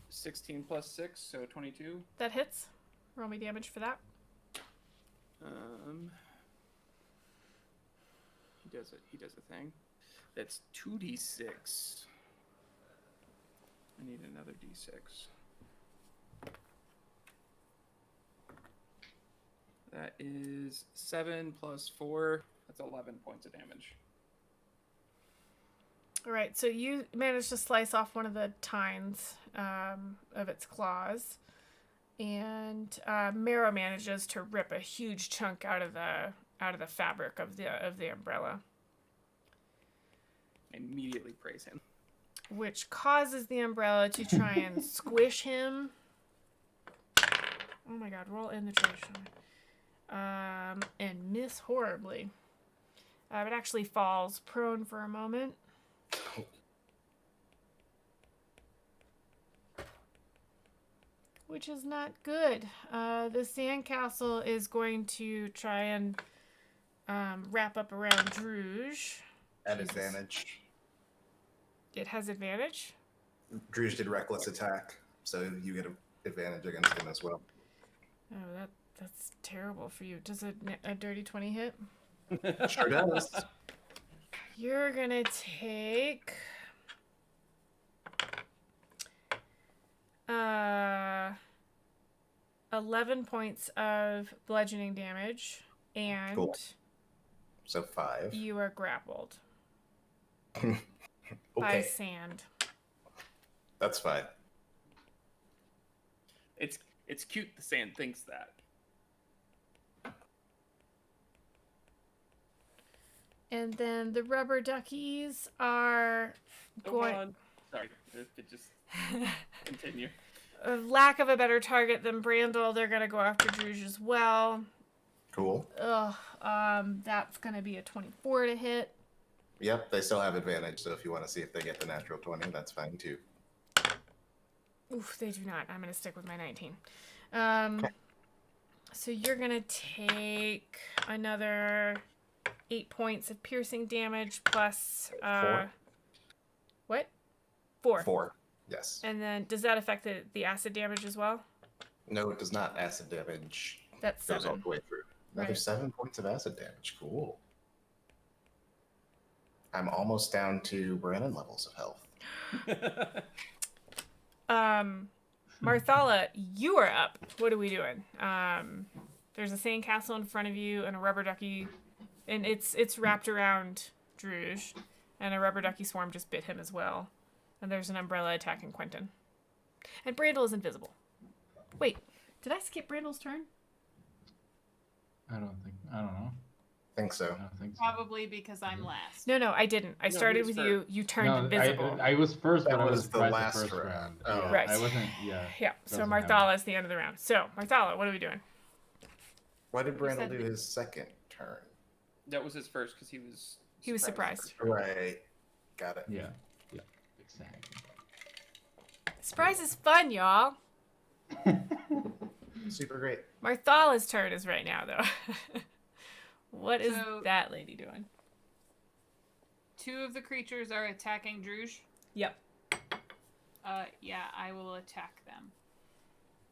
16 plus 6, so 22. That hits. Roll me damage for that. He does it. He does a thing. That's 2d6. I need another d6. That is 7 plus 4. That's 11 points of damage. All right, so you managed to slice off one of the tines of its claws, and Marrow manages to rip a huge chunk out of the fabric of the umbrella, I immediately praise him. which causes the umbrella to try and squish him. Oh my God! Roll in the tradition, and miss horribly. It actually falls prone for a moment. Which is not good. The sandcastle is going to try and wrap up around Druge. At Jesus. advantage. It has advantage. Druge did reckless attack, so you get an advantage against him as well. Oh, that's terrible for you. Does a dirty 20 hit? Sure does. You're gonna take 11 points of bludgeoning damage, and Cool. So 5. you are grappled by Okay, sand. that's fine. It's cute the sand thinks that. And then the rubber duckies are Go going. on. Sorry, it just continue. Lack of a better target than Brandel, they're gonna go after Druge as well. Cool. That's gonna be a 24 to hit. Yep, they still have advantage, so if you want to see if they get the natural 20, that's fine too. Oof, they do not. I'm gonna stick with my 19. So you're gonna take another 8 points of piercing damage plus 4. What? 4. 4. Yes. And then does that affect the acid damage as well? No, it does not. Acid damage That's goes all 7. the way through. Another Right. 7 points of acid damage. Cool. I'm almost down to Brandon levels of health. Marthala, you are up. What are we doing? There's a sandcastle in front of you and a rubber ducky, and it's wrapped around Druge, and a rubber ducky swarm just bit him as well. And there's an umbrella attacking Quentin. And Brandel is invisible. Wait, did I skip Brandel's turn? I don't know. Think so. I don't think so. Probably because I'm last. No, I didn't. I No, started he with was you. You turned No, invisible. I was first, That but I was was the surprised last first round. Yeah, Oh. Right. I wasn't. Yeah. Yeah, so doesn't Marthala is the end of the round. So, Marthala, what are we doing? Why did Brandel said do that- his second turn? That was his first because he was. He was surprised. Right. Got it. Yeah. Yeah. Exactly. Surprise is fun, y'all. Super great. Marthala's turn is right now, though. What is So- that lady doing? 2 of the creatures are attacking Druge. Yep. Yeah, I will attack them.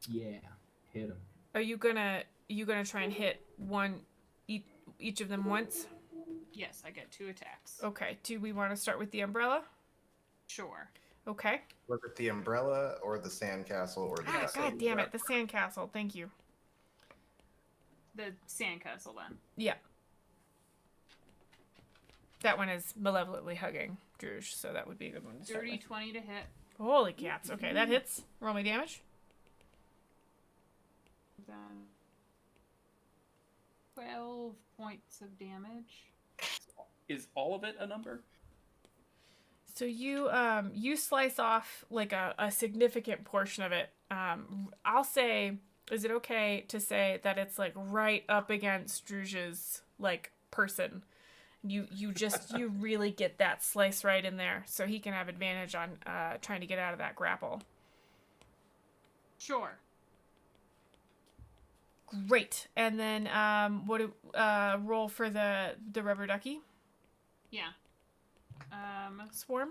Yeah. Hit him. Are you gonna try and hit one each of them once? Yes, I get 2 attacks. Okay. Do we want to start with the umbrella? Sure. Okay. Was it the umbrella or the sandcastle or the Ah, castle? God damn it! The sandcastle. Thank you. The sandcastle then. Yeah. That one is malevolently hugging Druge, so that would be a good one to start Dirty with. 20 to hit. Holy cats. Okay, that hits. Roll me damage. Then 12 points of damage. Is all of it a number? So you slice off like a significant portion of it. I'll say, is it okay to say that it's like right up against Druge's like person? You really get that slice right in there, so he can have advantage on trying to get out of that grapple. Sure. Great. And then roll for the rubber ducky Yeah. swarm.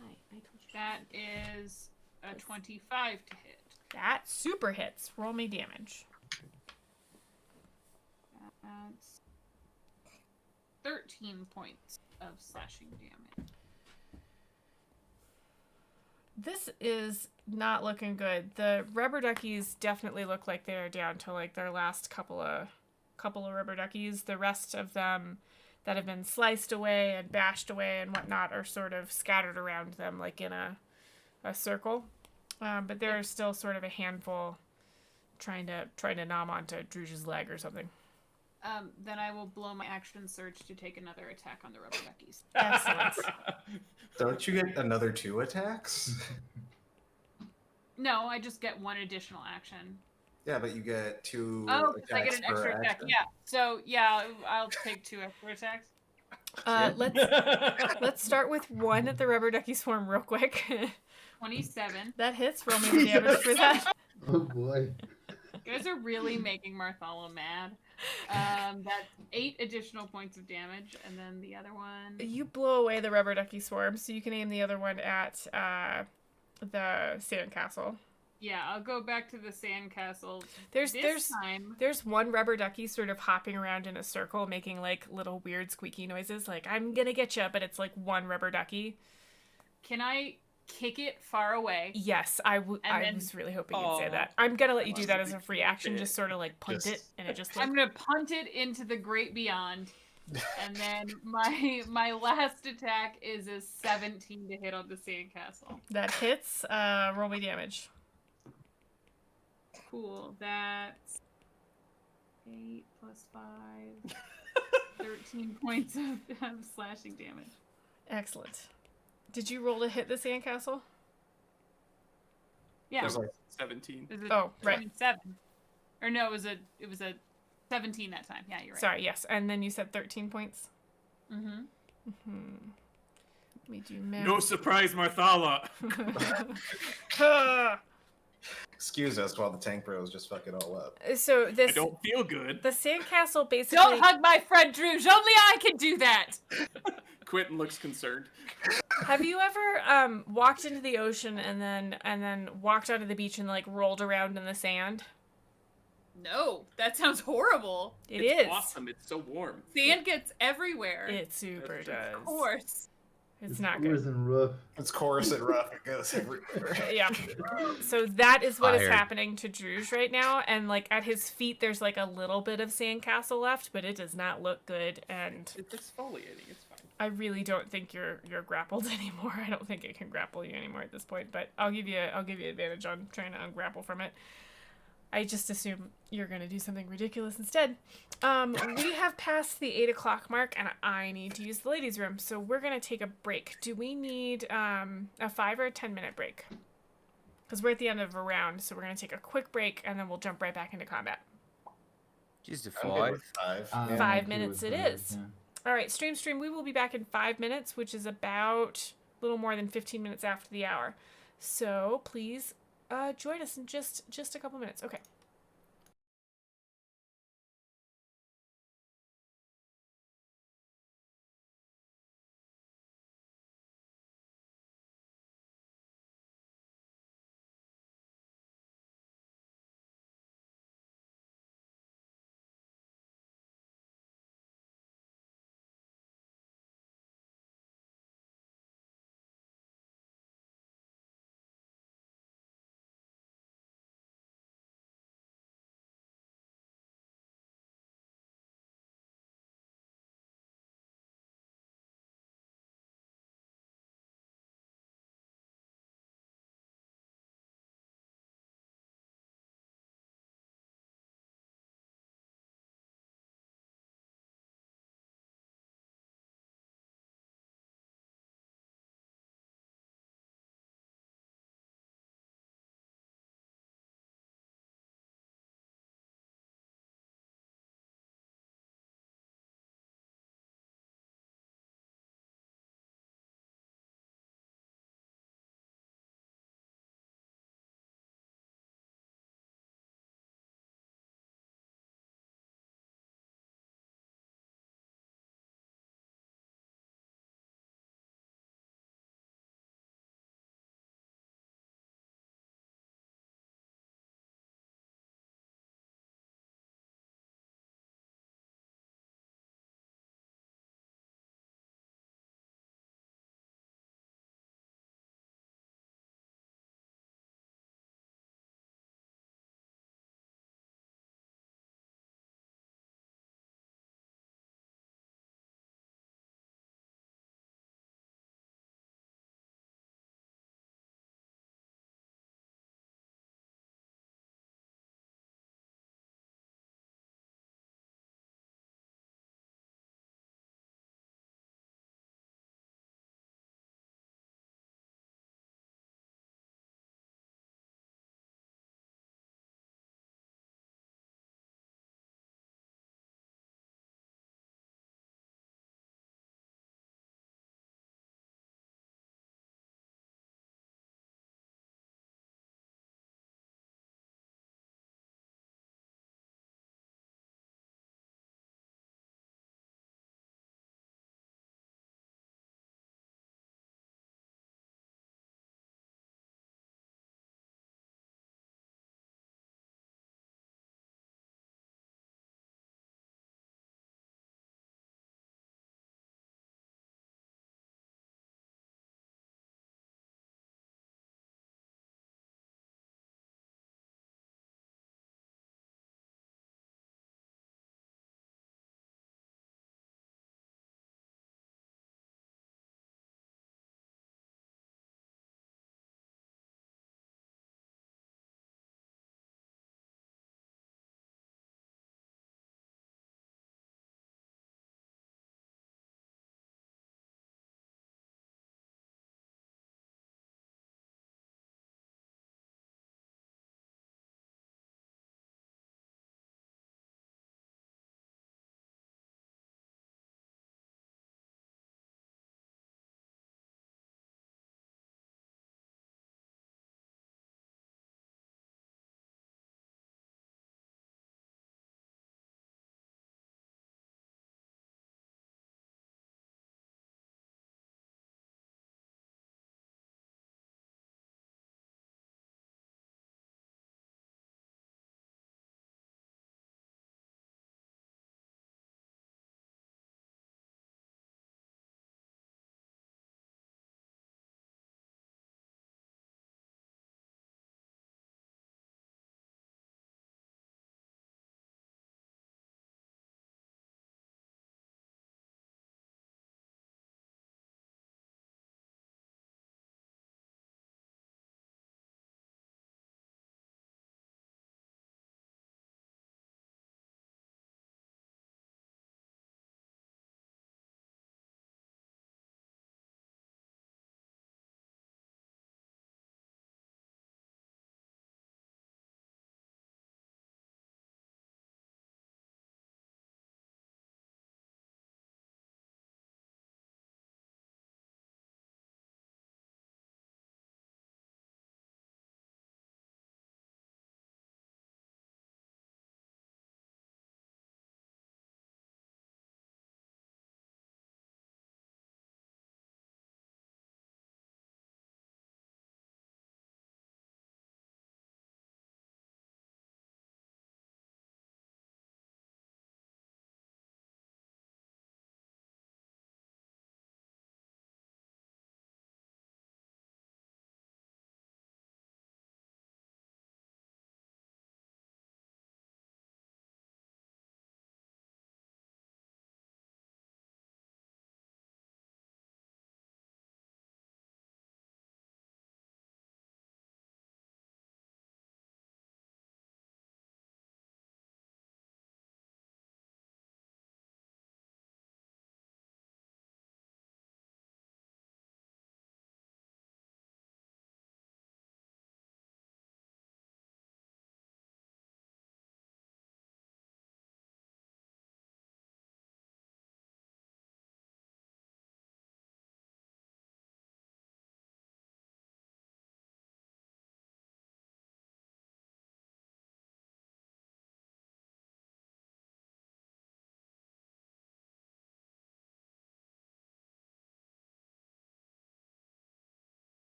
Hi, I told you. That is a 25 to hit. That super hits. Roll me damage. That's 13 points of slashing damage. This is not looking good. The rubber duckies definitely look like they're down to like their last couple of rubber duckies. The rest of them that have been sliced away and bashed away and whatnot are sort of scattered around them like in a circle. But there are still sort of a handful trying to nom onto Druge's leg or something. Then I will blow my action surge to take another attack on the rubber duckies. Excellent. Don't you get another 2 attacks? No, I just get 1 additional action. Yeah, but you get 2 Oh, attacks I get an per extra attack. action. Yeah. So yeah, I'll take 2 extra attacks. Let's start with one at the rubber ducky swarm real quick. 27. That hits. Roll me the damage for that. Oh boy. You guys are really making Marthala mad. That's 8 additional points of damage, and then the other one. You blow away the rubber ducky swarm, so you can aim the other one at the sandcastle. Yeah, I'll go back to the sandcastle. There's Time. there's one rubber ducky sort of hopping around in a circle, making like little weird squeaky noises, like I'm gonna get you, but it's like one rubber ducky. Can I kick it far away? Yes, I was really hoping you'd say Aw. that. I'm gonna let you do Wants that to as be a free action, kicked. just sort of like punt Just- it, and it just I'm like, gonna punt it into the great beyond, and then my last attack is a 17 to hit on the sandcastle. that hits. Roll me damage. Cool. That's 8 plus 5, 13 points of slashing damage. Excellent. Did you roll to hit the sandcastle? Yeah. There's like 17. It was a Oh, right. 27. Or no, it was a 17 that time. Yeah, you're right. Sorry, yes. And then you said 13 points. Mm-hmm. Let me do math. No surprise, Marthala. excuse us while the tank bros just fuck it all up. So I this don't feel good. the sandcastle basically. Don't hug my friend Druge. Only I can do that. Quentin looks concerned. Have you ever walked into the ocean and then walked onto the beach and like rolled around in the sand? No, that sounds horrible. It It's is. awesome. It's so warm. Sand gets everywhere. It super That's true. does. Of course. It's not good. Coarse and rough. It's coarse and rough. It goes everywhere. Yeah. So that is what is Fired. happening to Druge right now, and like at his feet, there's like a little bit of sandcastle left, but it does not look good. And It's exfoliating. It's fine. I really don't think you're grappled anymore. I don't think it can grapple you anymore at this point. But I'll give you advantage on trying to ungrapple from it. I just assume you're gonna do something ridiculous instead. We have passed the 8 o'clock mark, and I need to use the ladies' room, so we're gonna take a break. Do we need a 5 or a 10-minute break? Because we're at the end of a round, so we're gonna take a quick break, and then we'll jump right back into combat. Just a I'm good 5. with 5. I'm 5 okay minutes with it that, is. yeah. All right, stream. We will be back in 5 minutes, which is about a little more than 15 minutes after the hour. So please join us in just a couple minutes. Okay.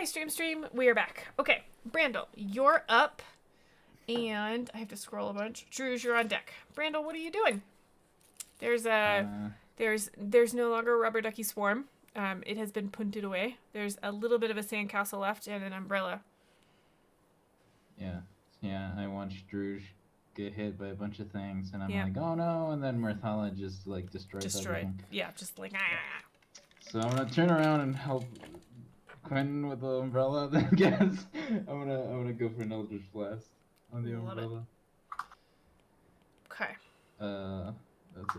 stream. We are back. Okay, Brandel, you're up, and I have to scroll a bunch. Drews, you're on deck. Brandel, what are you doing? There's no longer a rubber ducky swarm. It has been punted away. There's a little bit of a sandcastle left and an umbrella. Yeah. I watched Druge get hit by a bunch of things, and I'm Yeah. like, oh no! And then Mirthala just like destroys everything. Yeah, just like So I'm gonna turn around and help Quentin with the umbrella. Then guess I'm gonna go for an Eldritch Blast on the Love it. umbrella. Okay. That's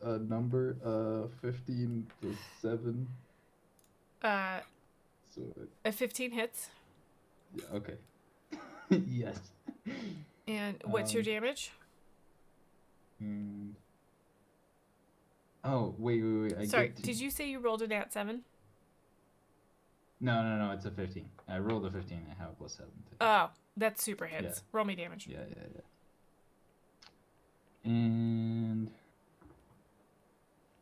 a number 15 plus 7. So A 15 hits. yeah, okay. Yes. And what's your damage? And... Oh, wait. Sorry, did you say you rolled a nat 7? No, it's a 15. I rolled a 15. I have a plus 7. Oh, that's super hits. Yeah. Roll me damage. Yeah. And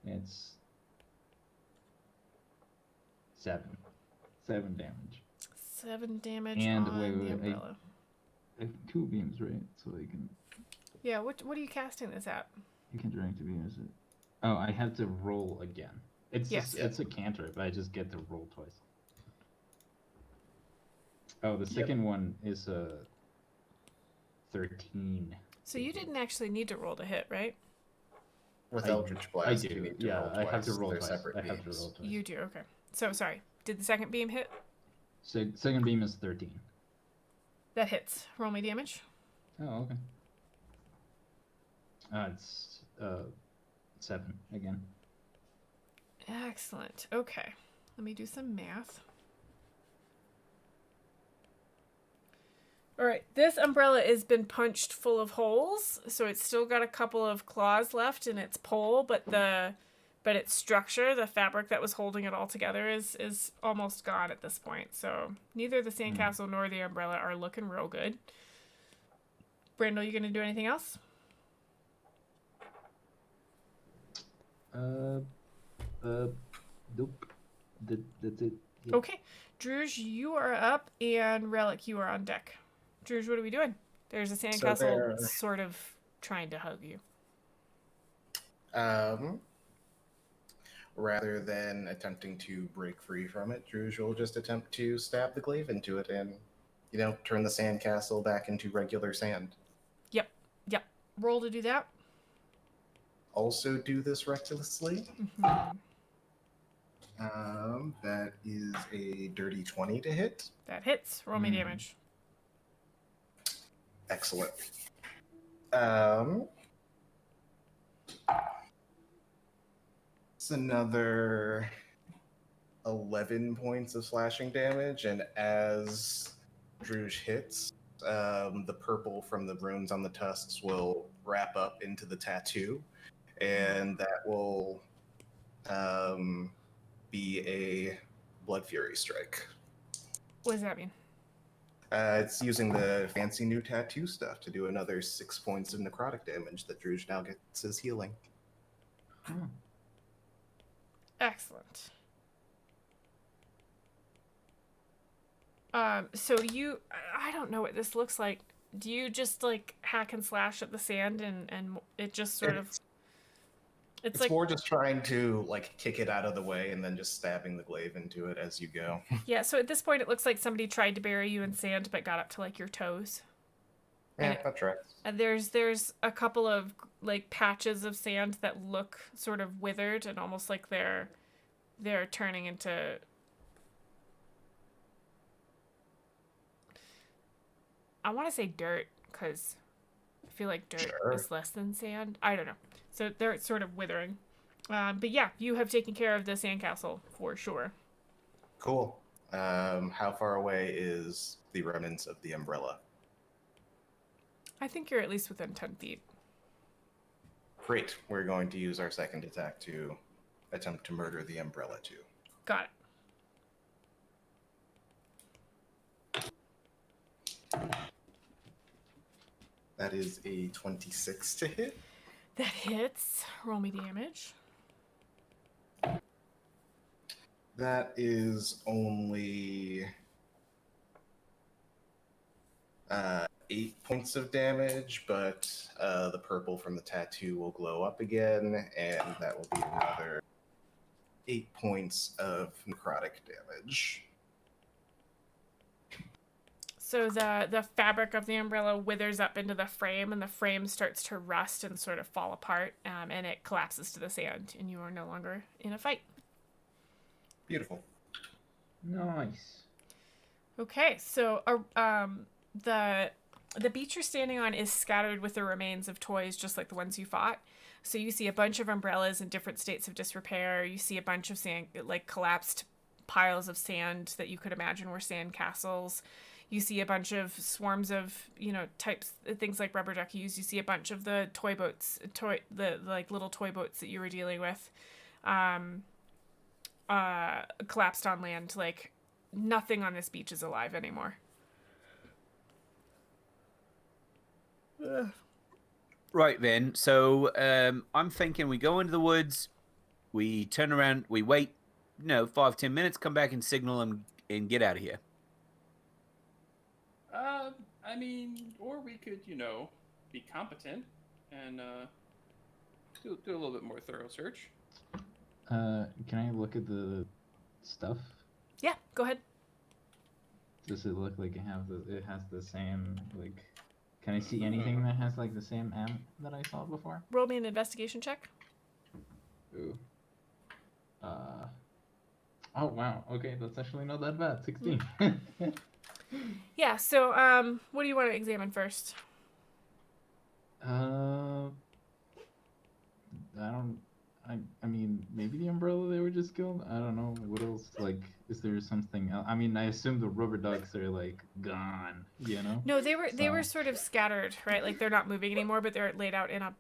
it's 7 damage. 7 damage And on wait, the umbrella. I have 2 beams, right? So I can Yeah, what are you casting this at? direct the beam. Is it? Oh, I have to roll again. It's Yes. it's a cantrip. I just get to roll twice. Oh, the second one is a 13. So you didn't actually need to roll to hit, right? With I- Eldritch Blast, I you do. need to Yeah, roll I have to twice. roll They're twice. separate I have to beams. roll twice. You do, okay. So, sorry. Did the second beam hit? Second beam is 13. That hits. Roll me damage. Oh, okay. It's 7 again. Excellent. Okay. Let me do some math. All right. This umbrella has been punched full of holes, so it's still got a couple of claws left in its pole, but its structure, the fabric that was holding it all together, is almost gone at this point. So neither the sandcastle nor the umbrella are looking real good. Brandel, you gonna do anything else? Nope. That's it. Yeah. Okay. Druge, you are up, and Relic, you are on deck. Druge, what are we doing? There's a sandcastle they're- sort of trying to hug you. Rather than attempting to break free from it, Druge will just attempt to stab the glaive into it and, turn the sandcastle back into regular sand. Yep. Roll to do that. Also do this recklessly. Mhm. That is a dirty 20 to hit. That hits. Roll me damage. Excellent. It's another 11 points of slashing damage, and as Druge hits, the purple from the runes on the tusks will wrap up into the tattoo, and that will be a Blood Fury strike. What does that mean? It's using the fancy new tattoo stuff to do another 6 points of necrotic damage that Druge now gets as healing. Oh. Excellent. So I don't know what this looks like. Do you just like hack and slash at the sand and it just sort of... It's like, more just trying to kick it out of the way and then just stabbing the glaive into it as you go. yeah, so at this point it looks like somebody tried to bury you in sand but got up to your toes. Yeah, that tracks. And there's a couple of patches of sand that look sort of withered and almost like they're turning into... I want to say dirt because I feel like dirt is less than sand. I don't know. So they're sort of withering. But yeah, you have taken care of the sandcastle for sure. Cool. How far away is the remnants of the umbrella? I think you're at least within 10 feet. Great. We're going to use our second attack to attempt to murder the umbrella too. Got it. That is a 26 to hit. That hits. Roll me damage. That is only 8 points of damage, but the purple from the tattoo will glow up again, and that will be another 8 points of necrotic damage. So the fabric of the umbrella withers up into the frame, and the frame starts to rust and sort of fall apart, and it collapses to the sand, and you are no longer in a fight. Beautiful. Nice. Okay, so the beach you're standing on is scattered with the remains of toys, just like the ones you fought. So you see a bunch of umbrellas in different states of disrepair. You see a bunch of sand, like collapsed piles of sand that you could imagine were sand castles. You see a bunch of swarms of, types, things like rubber duckies. You see a bunch of the toy boats, the little toy boats that you were dealing with, collapsed on land. Like, nothing on this beach is alive anymore. Right then. So I'm thinking we go into the woods, we turn around, we wait, 5-10 minutes, come back and signal them and get out of here. I mean, or we could, be competent and do a little bit more thorough search. Can I look at the stuff? Yeah, go ahead. Does it look like it has the same, like, can I see anything that has, like, the same M that I saw before? Roll me an investigation check. Ooh. Oh, wow. Okay, that's actually not that bad. 16. Yeah, so what do you want to examine first? I mean, maybe the umbrella they were just killed? I don't know. What else? Like, is there something else? I mean, I assume the rubber ducks are, like, gone, No, they were sort of scattered, right? Like, they're not moving anymore, but they're laid out in a.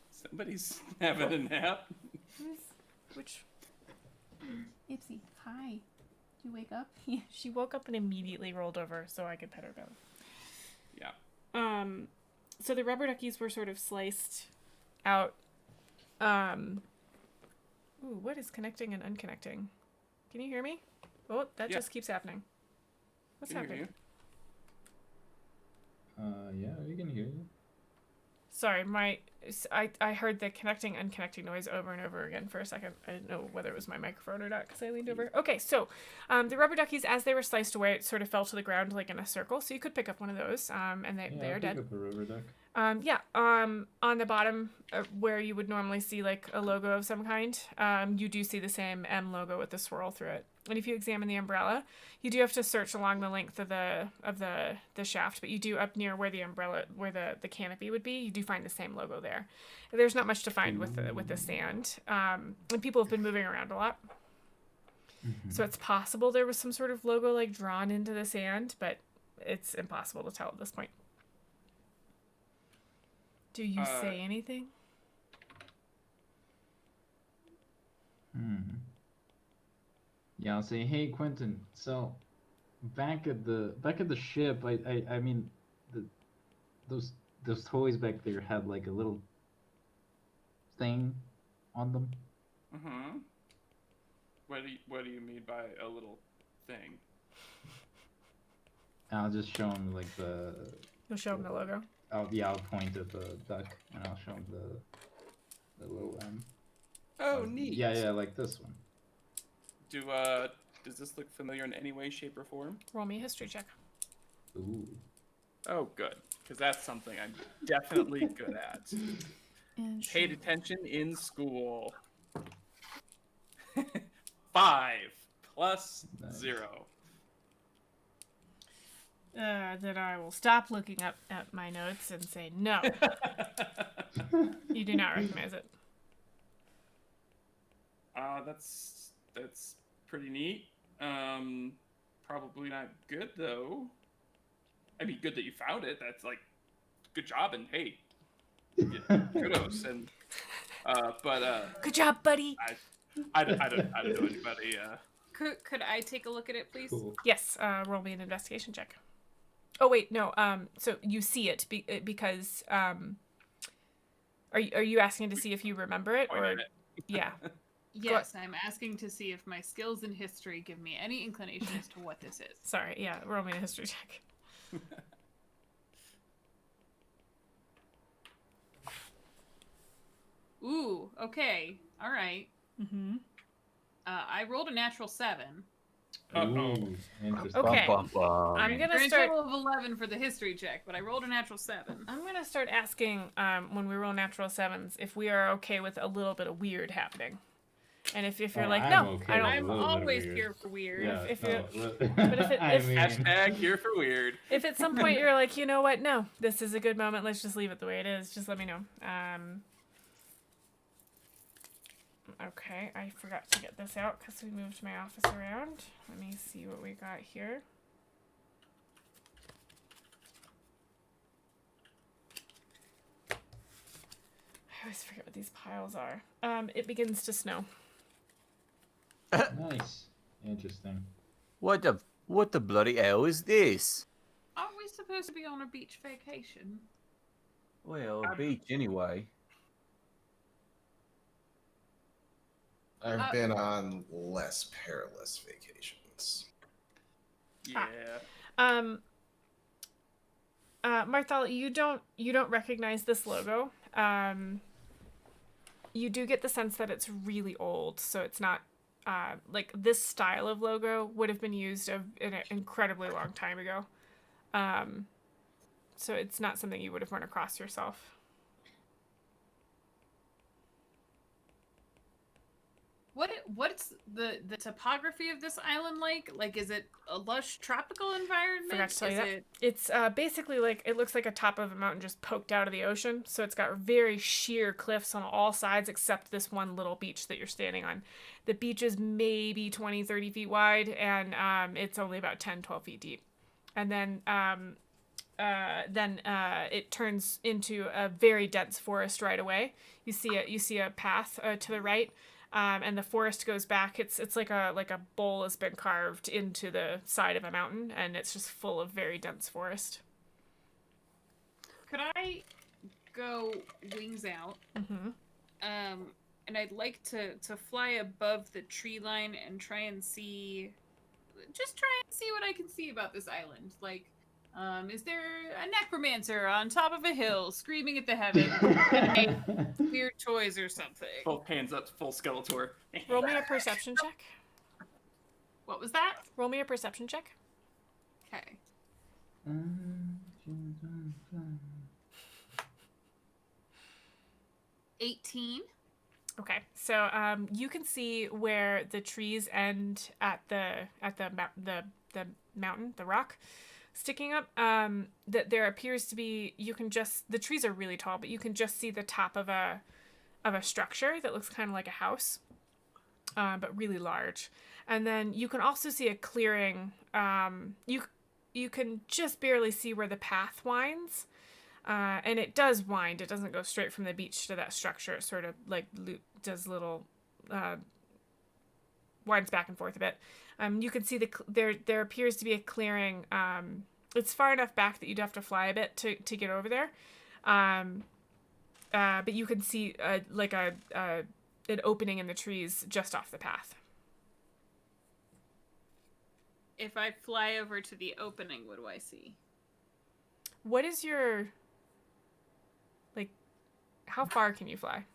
Somebody's having a nap. Which? Ipsy, hi. Did you wake up? Yeah, she woke up and immediately rolled over so I could pet her belly. Yeah. So the rubber duckies were sort of sliced out. Ooh, what is connecting and unconnecting? Can you hear me? Oh, that just keeps happening. What's Can hear happening? Yeah, we can hear you. Sorry, I heard the connecting, unconnecting noise over and over again for a second. I didn't know whether it was my microphone or not because I leaned over. Okay, so the rubber duckies, as they were sliced away, it sort of fell to the ground like in a circle. So you could pick up one of those, and they are dead. Pick up a rubber duck. On the bottom where you would normally see like a logo of some kind, you do see the same M logo with the swirl through it. And if you examine the umbrella, you do have to search along the length of the shaft, but you do up near where the umbrella, where the canopy would be, you do find the same logo there. There's not much to find with the sand, and people have been moving around a lot. Mm-hmm. So it's possible there was some sort of logo like drawn into the sand, but it's impossible to tell at this point. Do you say anything? Yeah, I'll say, hey Quentin. So, back at the ship, I mean, those toys back there had like a little thing on them. Mm-hmm. What do you mean by a little thing? I'll just show him like You'll show him the logo. I'll point at the duck and I'll show him the little M. Oh, neat. Yeah, like this one. Does this look familiar in any way, shape, or form? Roll me a history check. Ooh. Oh, good, because that's something I'm definitely good at. Paid attention in school. 5 plus 0. Then I will stop looking up at my notes and say no. You do not recognize it. That's pretty neat. Probably not good though. I mean, good that you found it. That's like, good job, and hey, kudos. And good job, buddy. I don't know anybody. Could I take a look at it, please? Cool. Yes. Roll me an investigation check. Oh wait, no. So you see it because are you asking to see if you remember it or? Yeah. Yes, I'm asking to see if my skills in history give me any inclination as to what this is. Sorry, yeah, roll me a history check. Ooh, okay. All right. Mm-hmm. I rolled a natural 7. Ooh, interesting. Okay. Bum, bum, bum. I'm gonna Grand start. total of 11 for the history check, but I rolled a natural 7. I'm gonna start asking when we roll natural 7s if we are okay with a little bit of weird happening, and if you're like, I'm no, okay I with don't. a I'm little bit of always weird. here for weird. Yeah, if no, but if it- I if- mean, Hashtag here for weird. If at some point you're like, you know what, no, this is a good moment, let's just leave it the way it is. Just let me know. Okay, I forgot to get this out because we moved my office around. Let me see what we got here. I always forget what these piles are. It begins to snow. nice, interesting. What the bloody hell is this? Aren't we supposed to be on a beach vacation? Well, a beach anyway. I've been on less perilous vacations. Yeah. Marthal, you don't recognize this logo. You do get the sense that it's really old, so it's not like this style of logo would have been used in an incredibly long time ago. So it's not something you would have run across yourself. What's the topography of this island like? Like, is it a lush tropical environment? Forgot to tell you Is that. it... It's basically like, it looks like a top of a mountain just poked out of the ocean. So it's got very sheer cliffs on all sides except this one little beach that you're standing on. The beach is maybe 20, 30 feet wide, and it's only about 10, 12 feet deep. And then it turns into a very dense forest right away. You see a path to the right. And the forest goes back. It's like a bowl has been carved into the side of a mountain, and it's just full of very dense forest. Could I go wings out? Mm-hmm. And I'd like to fly above the tree line and try and see what I can see about this island. Like, is there a necromancer on top of a hill screaming at the heavens and make weird toys or something? Both hands up, full Skeletor. Roll me a perception check. What was that? Roll me a perception check. Okay. 18. Okay, so you can see where the trees end at the mountain, the rock sticking up. That there appears to be, the trees are really tall, but you can just see the top of a structure that looks kind of like a house, but really large. And then you can also see a clearing. You can just barely see where the path winds. And it does wind. It doesn't go straight from the beach to that structure. It sort of like does little winds back and forth a bit. You can see there appears to be a clearing. It's far enough back that you'd have to fly a bit to get over there. But you can see an opening in the trees just off the path. If I fly over to the opening, what do I see? What is your... how far can you fly?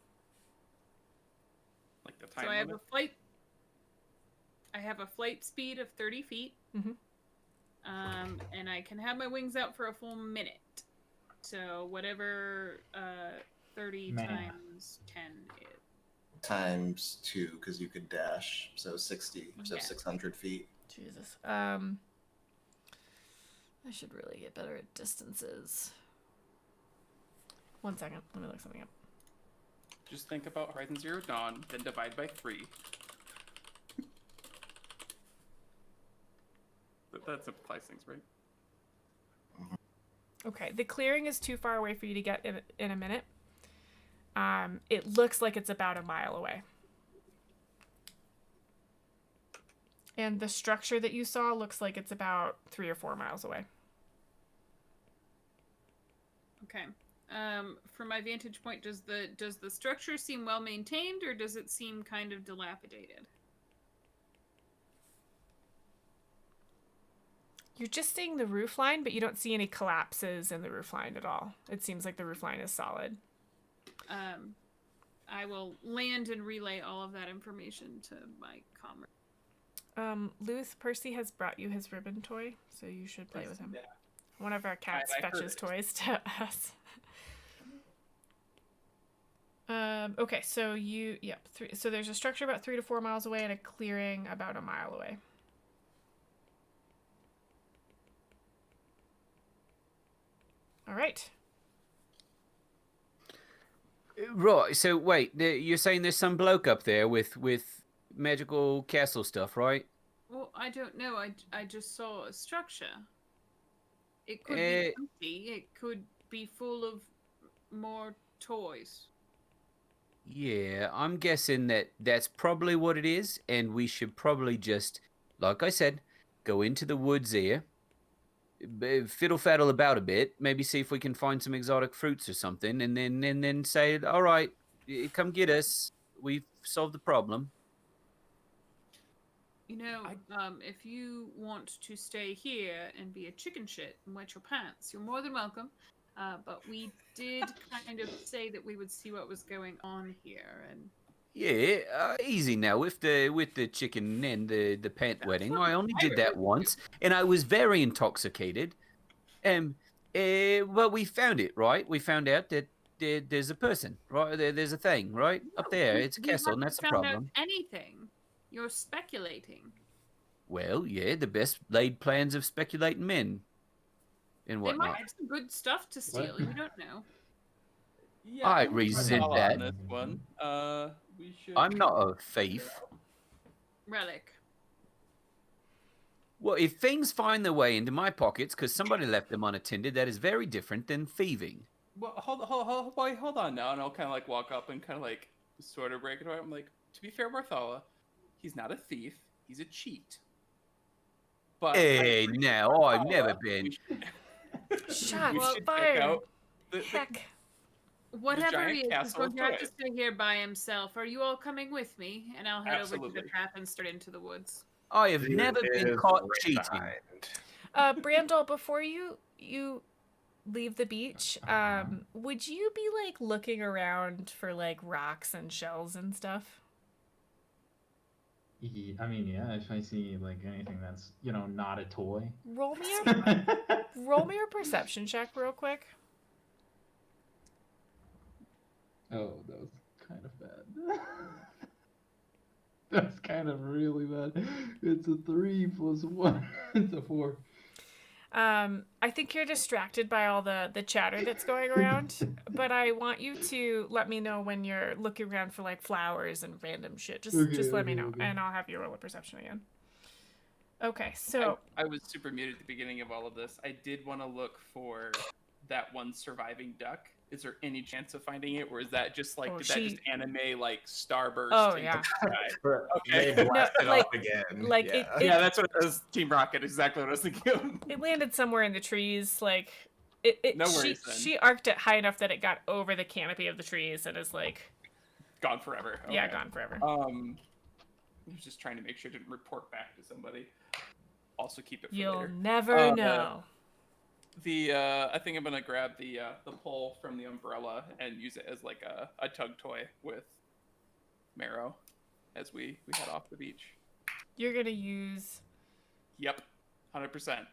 Like the time So I limit? have a flight speed of 30 feet. Mhm. And I can have my wings out for a full minute. So whatever 30 Man. times 10 is. Times 2, because you could dash, so 60, so Yeah. 600 feet. Jesus. I should really get better at distances. 1 second. Let me look something up. Just think about Horizon Zero Dawn, then divide by 3. But that simplifies things, right? Okay, the clearing is too far away for you to get in a minute. It looks like it's about a mile away. And the structure that you saw looks like it's about 3 or 4 miles away. Okay. from my vantage point, does the structure seem well maintained, or does it seem kind of dilapidated? You're just seeing the roof line, but you don't see any collapses in the roof line at all. It seems like the roof line is solid. I will land and relay all of that information to my comrade. Luth, Percy has brought you his ribbon toy, so you should play with him. Yeah. One of our cats I heard fetches it. toys to us. Okay, so so there's a structure about 3 to 4 miles away and a clearing about a mile away. All right. Right. So wait, you're saying there's some bloke up there with magical castle stuff, right? Well, I don't know. I just saw a structure. It could Eh. be empty. It could be full of more toys. Yeah, I'm guessing that's probably what it is, and we should probably just, like I said, go into the woods here, fiddle faddle about a bit, maybe see if we can find some exotic fruits or something, and then say, all right, come get us. We've solved the problem. You know, if you want to stay here and be a chicken shit and wet your pants, you're more than welcome. But we did kind of say that we would see what was going on here, and Yeah, easy now with the chicken and the pant wedding. what I only did pirate that once, and I was very intoxicated. Well, we found it, right? We found out that there's a person, right? There's a thing, right? Up there. It's a we castle, and haven't that's the found out problem. anything. You're speculating. Well, yeah, the best laid plans of speculating men and They might whatnot. have some good stuff to steal. You don't know. Yeah, I I'm with resent Marcella that. on this one. We should. I'm not a thief. Relic. Well, if things find their way into my pockets because somebody left them unattended, that is very different than thieving. Well, hold on now, and I'll kind of like walk up and kind of like sort of break it away. I'm like, to be fair, Marthala, he's not a thief. He's a cheat. But Hey, now I've Marthala, never been. we should- Shots we should check fired. out the Heck. Whatever giant he is, he's castle going of to have to toys. stay here by himself. Are you all coming with me? And I'll head over to Absolutely. the path and start into the woods. I have never been Is caught right cheating. behind. Brandel, before you leave the beach, would you be like looking around for like rocks and shells and stuff? I mean, yeah, if I see like anything that's, not a toy. Roll me a perception check real quick. Oh, that was kind of bad. That's kind of really bad. It's a 3 plus 1. It's a 4. I think you're distracted by all the chatter that's going around, but I want you to let me know when you're looking around for like flowers and random shit. Just let me know, okay. and I'll have you roll a perception again. Okay, so I was super muted at the beginning of all of this. I did want to look for that one surviving duck. Is there any chance of finding it, or is that just like Oh, did that just anime like starburst? Oh, into yeah. the sky? Okay. They blasted like- off again. like yeah. Yeah, that's what it was. Team Rocket, exactly what I was thinking of. it landed somewhere in the trees. Like No worries, then. she arced it high enough that it got over the canopy of the trees and is like Gone forever. yeah, Okay. gone forever. I was just trying to make sure I didn't report back to somebody. Also keep it for You'll later. never know. I think I'm gonna grab the pole from the umbrella and use it as like a tug toy with Marrow as we head off the beach. You're gonna use Yep, 100%.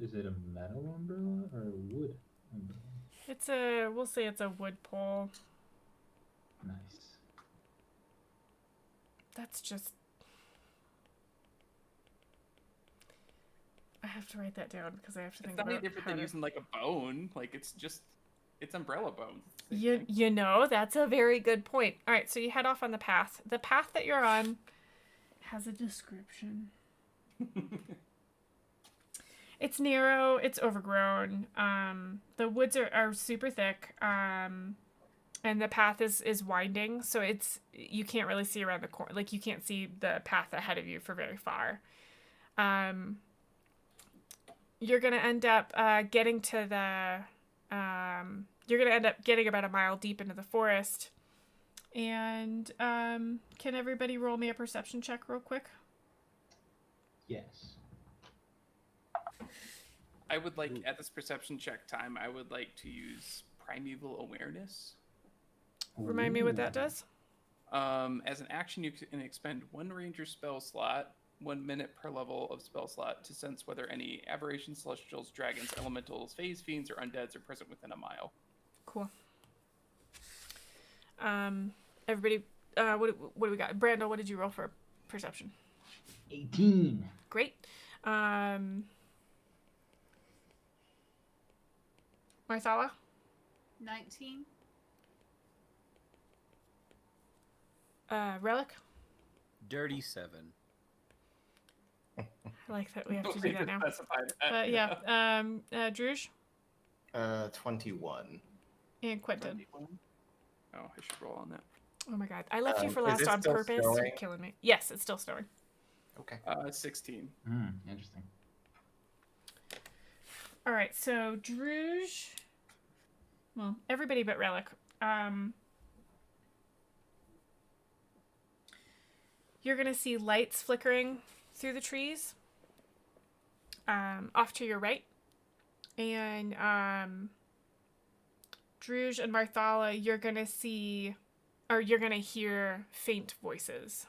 Is it a metal umbrella or a wood umbrella? we'll say it's a wood pole. Nice. That's just I have to write that down because I have to It's think not any about different how than to... using like a bone. Like it's umbrella bone. You know, that's a very good point. All right, so you head off on the path. The path that you're on has a description. It's narrow, it's overgrown. The woods are super thick. And the path is winding, so you can't really see around the corner. Like you can't see the path ahead of you for very far. you're gonna end up getting to the. You're gonna end up getting about a mile deep into the forest. And can everybody roll me a perception check real quick? Yes. I would like, at this perception check time, I would like to use primeval awareness. Remind me what that does. As an action, you can expend 1 ranger spell slot, 1 minute per level of spell slot, to sense whether any aberrations, celestials, dragons, elementals, phase fiends, or undeads are present within a mile. Cool. Everybody, what do we got? Brandel, what did you roll for perception? 18. Great. Marthala? 19. Relic? Dirty 7. I like that we have to do that now. Specified. But yeah, Druge 21. and Quentin. Oh, I should roll on that. Oh my god, I left you for Is last it on still purpose. You're snowing? killing me. Yes, it's still snowing. Okay. 16. Interesting. All right, so Druge. Well, everybody but Relic. You're gonna see lights flickering through the trees. Off to your right, and Druge and Marthala, you're gonna see, or you're gonna hear faint voices.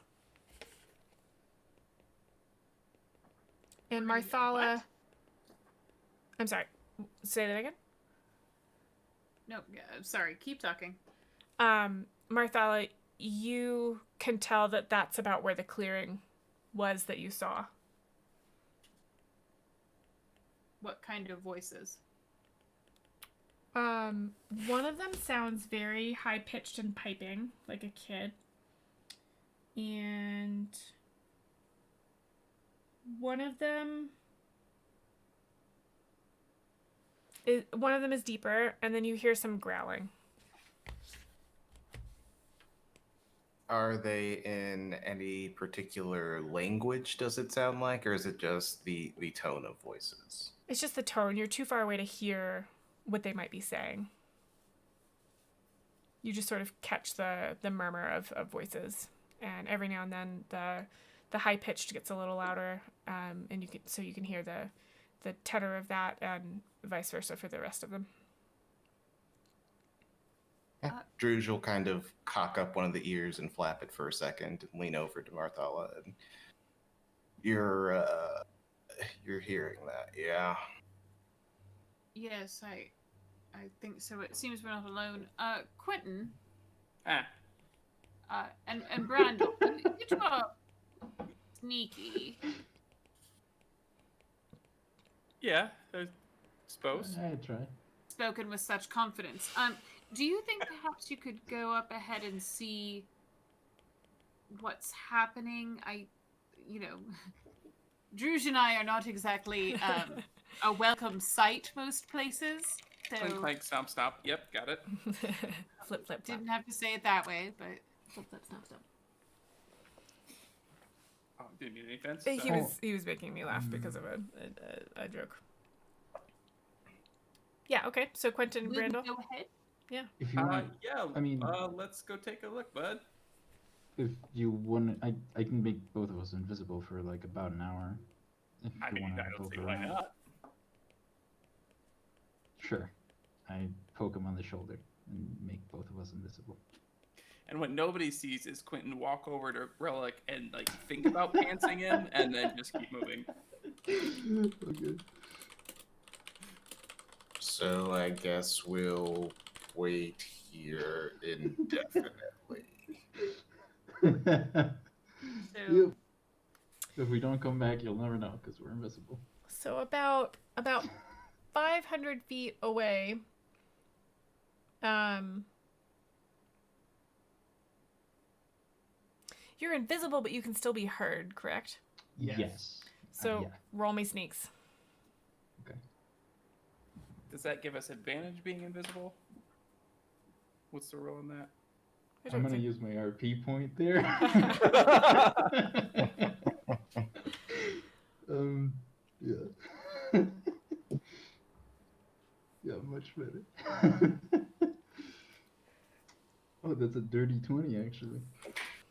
And Marthala. What? I'm sorry. Say that again. No, sorry. Keep talking. Marthala, you can tell that that's about where the clearing was that you saw. What kind of voices? One of them sounds very high pitched and piping, like a kid. And one of them is deeper, and then you hear some growling. Are they in any particular language, does it sound like, or is it just the tone of voices? It's just the tone. You're too far away to hear what they might be saying. You just sort of catch the murmur of voices, and every now and then the high pitched gets a little louder, and you can hear the tenor of that, and vice versa for the rest of them. Yeah. Druge will kind of cock up one of the ears and flap it for a second and lean over to Marthala. And you're hearing that, yeah? Yes, I think so. It seems we're not alone. Quentin. And Brandel, you two are sneaky. Yeah, I suppose. I try. Spoken with such confidence. Do you think perhaps you could go up ahead and see what's happening? Druge and I are not exactly a welcome sight most places. So Clink, clank, stomp, stomp. Yep, got it. Flip, flip, flop. didn't have to say it that way, but Flip, flip, snap, snap. Oh, didn't need any fence. He was making me laugh because of a joke. Yeah. Okay. So Quentin and we Brandel. go ahead. Yeah. If you want, yeah. I mean- let's go take a look, bud. if you want, I can make both of us invisible for like about an hour. If I you mean, want I to don't poke see why around. not. Sure. I poke him on the shoulder and make both of us invisible. And what nobody sees is Quentin walk over to Relic and like think about pantsing him, and then just keep moving. Okay. So I guess we'll wait here indefinitely. So Yep. If we don't come back, you'll never know because we're invisible. So about 500 feet away. You're invisible, but you can still be heard, correct? Yes. So Yeah. roll me sneaks. Okay. Does that give us advantage being invisible? What's the rule on that? I I'm don't gonna think- use my RP point there. Yeah. actually.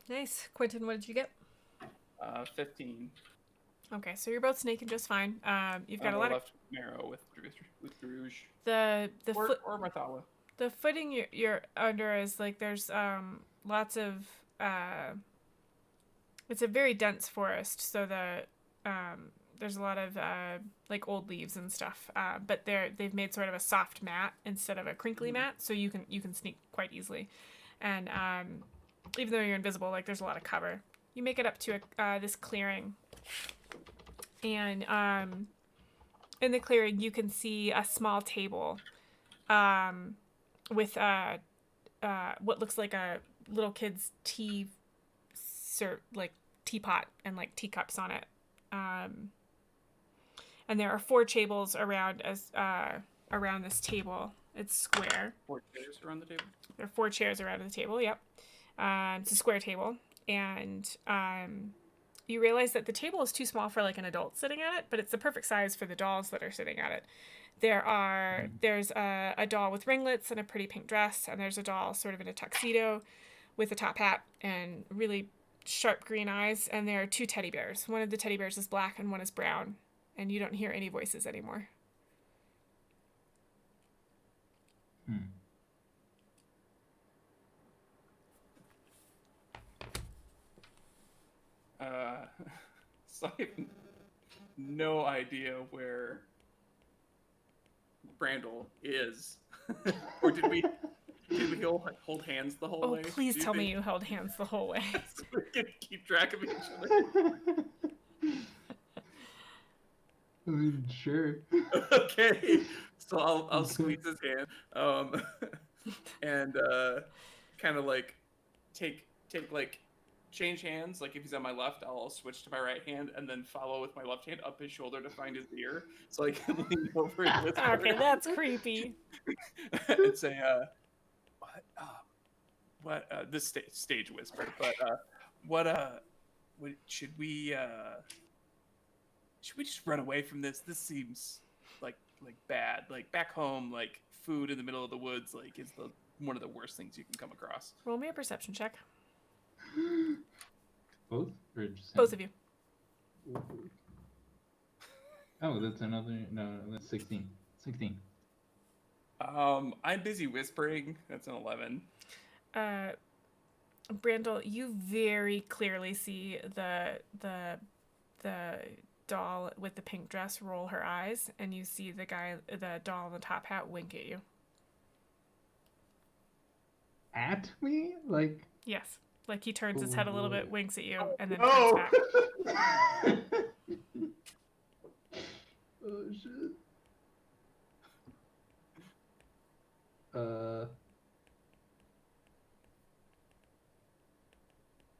Nice. Quentin, what did you get? 15. Okay, so you're both snaking just fine. You've got a lot of left marrow with Druge. the Or Marthala. the footing you're under is like there's lots of it's a very dense forest, so there's a lot of like old leaves and stuff, but they've made sort of a soft mat instead of a crinkly mat, so you can sneak quite easily, and even though you're invisible, like there's a lot of cover. You make it up to this clearing, and in the clearing you can see a small table with what looks like a little kid's teapot and like teacups on it. And there are 4 tables around this table. It's square. 4 chairs around the table. There are 4 chairs around the table. Yep. It's a square table, and you realize that the table is too small for like an adult sitting at it, but it's the perfect size for the dolls that are sitting at it. There's a doll with ringlets and a pretty pink dress, and there's a doll sort of in a tuxedo with a top hat and really sharp green eyes, and there are 2 teddy bears. One of the teddy bears is black and one is brown, and you don't hear any voices anymore. So I have no idea where Brandel is. Or did we hold hands the whole way? Oh, please tell me you held hands the whole way. So we can keep track of each other. I mean, sure. Okay. So I'll squeeze his hand. And kind of like take like change hands. Like if he's on my left, I'll switch to my right hand and then follow with my left hand up his shoulder to find his ear, so I can lean over and whisper. Okay, that's creepy. And say, what? This stage whisper, but what should we just run away from this? This seems like bad. Like back home, like food in the middle of the woods, like is one of the worst things you can come across. Roll me a perception check. Both? Or just Both of you. Oh, that's another. No, that's 16. 16. I'm busy whispering. That's an 11. Brandel, you very clearly see the doll with the pink dress roll her eyes, and you see the doll in the top hat wink at you. At me? Like. Yes. Like he turns his head a little bit, winks at you, and then Oh. turns back. Oh shit. I'm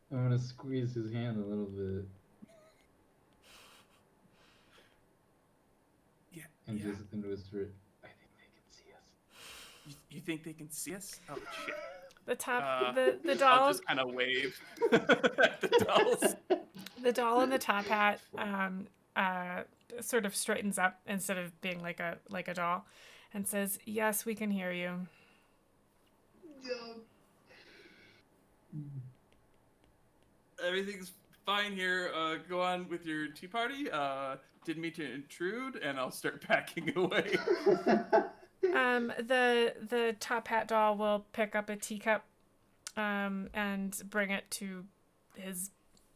gonna squeeze his hand a little bit. Yeah. And just whisper it. I think they can see us. You think they can see us? Oh shit. The I'll doll. just kind of wave at the dolls. The doll in the top hat sort of straightens up instead of being like a doll, and says, "Yes, we can hear you." Everything's fine here. Go on with your tea party. Didn't mean to intrude, and I'll start packing away. The top hat doll will pick up a teacup and bring it to his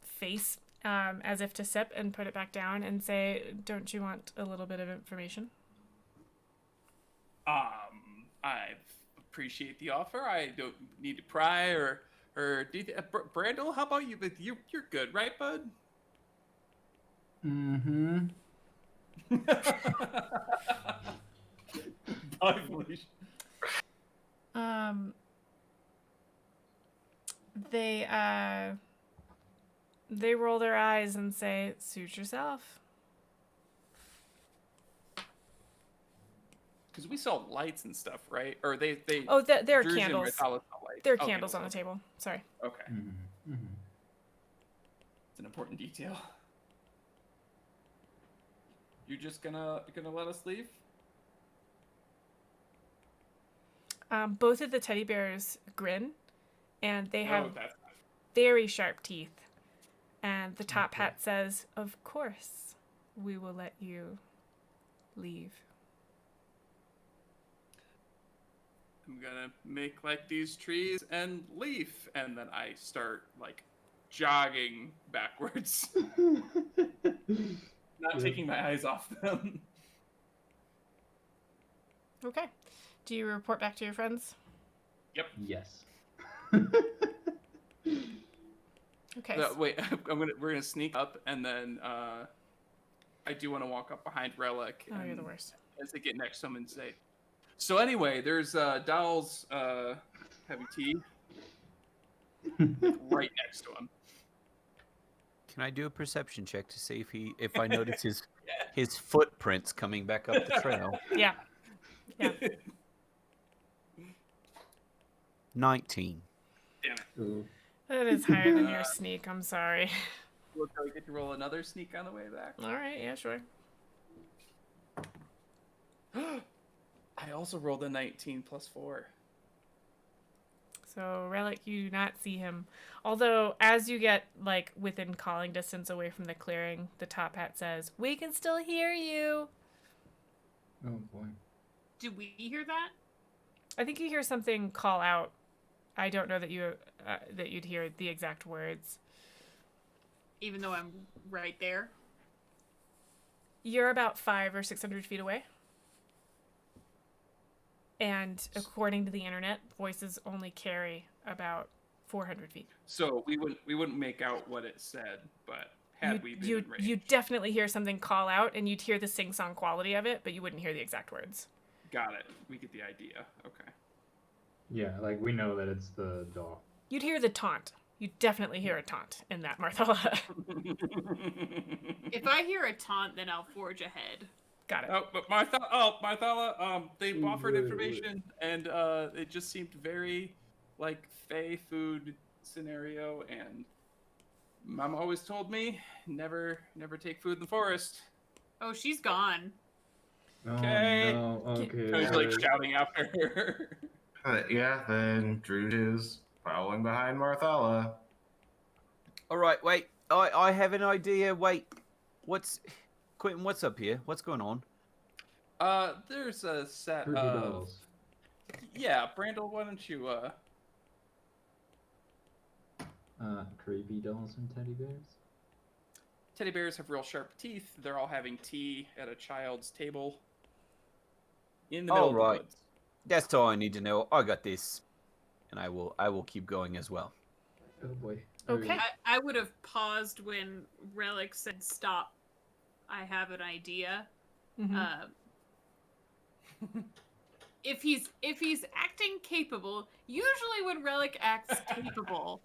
face as if to sip, and put it back down and say, "Don't you want a little bit of information?" I appreciate the offer. I don't need to pry or do you Brandel, how about you? You're good, right, bud? Mm-hmm. Bye, Felicia. They roll their eyes and say, "Suit yourself." Because we saw lights and stuff, right? Or they Oh, there are Druze and candles. Marthala saw lights. There are Oh, candles on the table. Sorry. Okay. Mm-hmm. Mm-hmm. It's an important detail. You're just gonna let us leave? Both of the teddy bears grin, and they Oh, have that's very sharp teeth. And the top hat says, "Of course, we will let you leave." I'm gonna make like these trees and leaf, and then I start like jogging backwards, not Yeah. taking my eyes off them. Okay. Do you report back to your friends? Yes. Okay. No, wait, we're gonna sneak up, and then I do want to walk up behind Relic Oh, you're the and worst. as they get next to him and say, "So anyway, there's Dowl's heavy tea like right next to him." Can I do a perception check to see if I notice his footprints coming back up the trail? Yeah. Yeah. 19. Damn it. Ooh. That is higher than your sneak. I'm sorry. Look, I get to roll another sneak on the way back. All right. Yeah, sure. I also rolled a 19 plus 4. So, Relic, you do not see him. Although, as you get, like, within calling distance away from the clearing, the top hat says, "We can still hear you." Oh boy. Do we hear that? I think you hear something call out. I don't know that you'd hear the exact words. Even though I'm right there. You're about 500 or 600 feet away. And according to the internet, voices only carry about 400 feet. So we wouldn't make out what it said, but had we been in range. You definitely hear something call out, and you'd hear the sing-song quality of it, but you wouldn't hear the exact words. Got it. We get the idea. Okay. Yeah, like we know that it's the doll. You'd hear the taunt. You definitely hear a taunt in that, Marthella. If I hear a taunt, then I'll forge ahead. Got it. Oh, but Marthella, they offered information, and it just seemed very like Fey food scenario, and Mom always told me never take food in the forest. Oh, she's gone. Okay. Oh, no. Okay. I was like shouting after her. Yeah, then Druge is following behind Marthella. All right, wait. I have an idea. Wait. Quentin, what's up here? What's going on? There's a set Creepy of dolls. yeah, Brandel, why don't you Creepy dolls and teddy bears. teddy bears have real sharp teeth. They're all having tea at a child's table in the middle of the right. woods. That's all I need to know. I got this. And I will keep going as well. Oh boy. Okay. I would have paused when Relic said stop. I have an idea. Mhm. If he's acting capable, usually when Relic acts capable,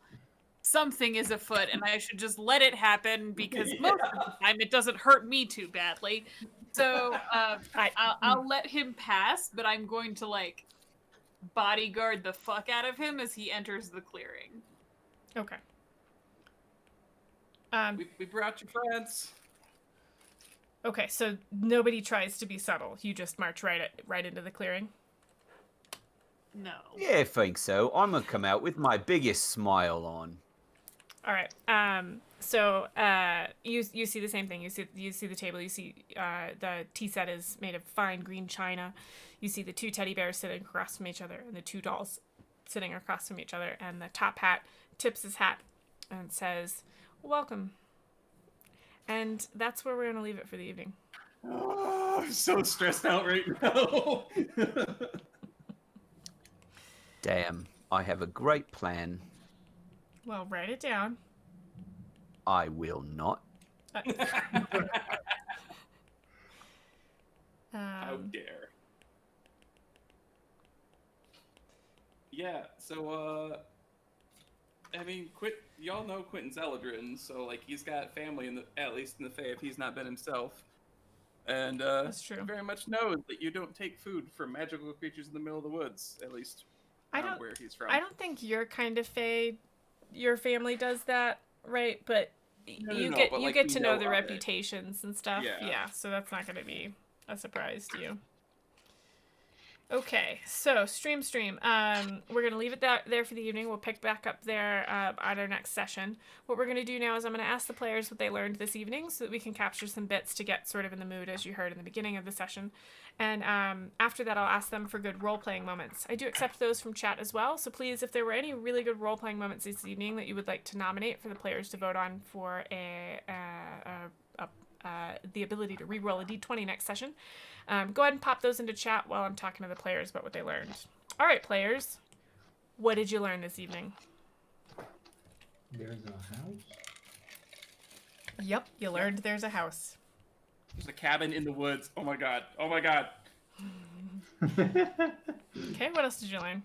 something is afoot, and I should just let it happen because most of the time it doesn't hurt me too badly. So I'll let him pass, but I'm going to like bodyguard the fuck out of him as he enters the clearing. Okay. We brought you friends. Okay, so nobody tries to be subtle. You just march right into the clearing. No. Yeah, I think so. I'm gonna come out with my biggest smile on. All right. So you see the same thing. You see the table. You see the tea set is made of fine green china. You see the two teddy bears sitting across from each other, and the two dolls sitting across from each other. And the top hat tips his hat and says, "Welcome." And that's where we're gonna leave it for the evening. Oh, I'm so stressed out right now. Damn, I have a great plan. Well, write it down. I will not. How dare. Yeah, so I mean, y'all know Quentin's Eldrin, so like he's got family at least in the Fae if he's not been himself. And That's true. very much knows that you don't take food from magical creatures in the middle of the woods, at least where he's from. I don't think your kind of fae, your family does that, right? But you get to know the reputations and stuff. Yeah. Yeah, so that's not going to be a surprise to you. Okay, so stream. We're gonna leave it there for the evening. We'll pick back up there at our next session. What we're gonna do now is I'm gonna ask the players what they learned this evening, so that we can capture some bits to get sort of in the mood, as you heard in the beginning of the session. And after that, I'll ask them for good role-playing moments. I do accept those from chat as well. So please, if there were any really good role-playing moments this evening that you would like to nominate for the players to vote on for the ability to re-roll a d20 next session, go ahead and pop those into chat while I'm talking to the players about what they learned. All right, players, what did you learn this evening? There's a house. Yep, you learned there's a house. There's a cabin in the woods. Oh my god. Oh my god. Okay, what else did you learn?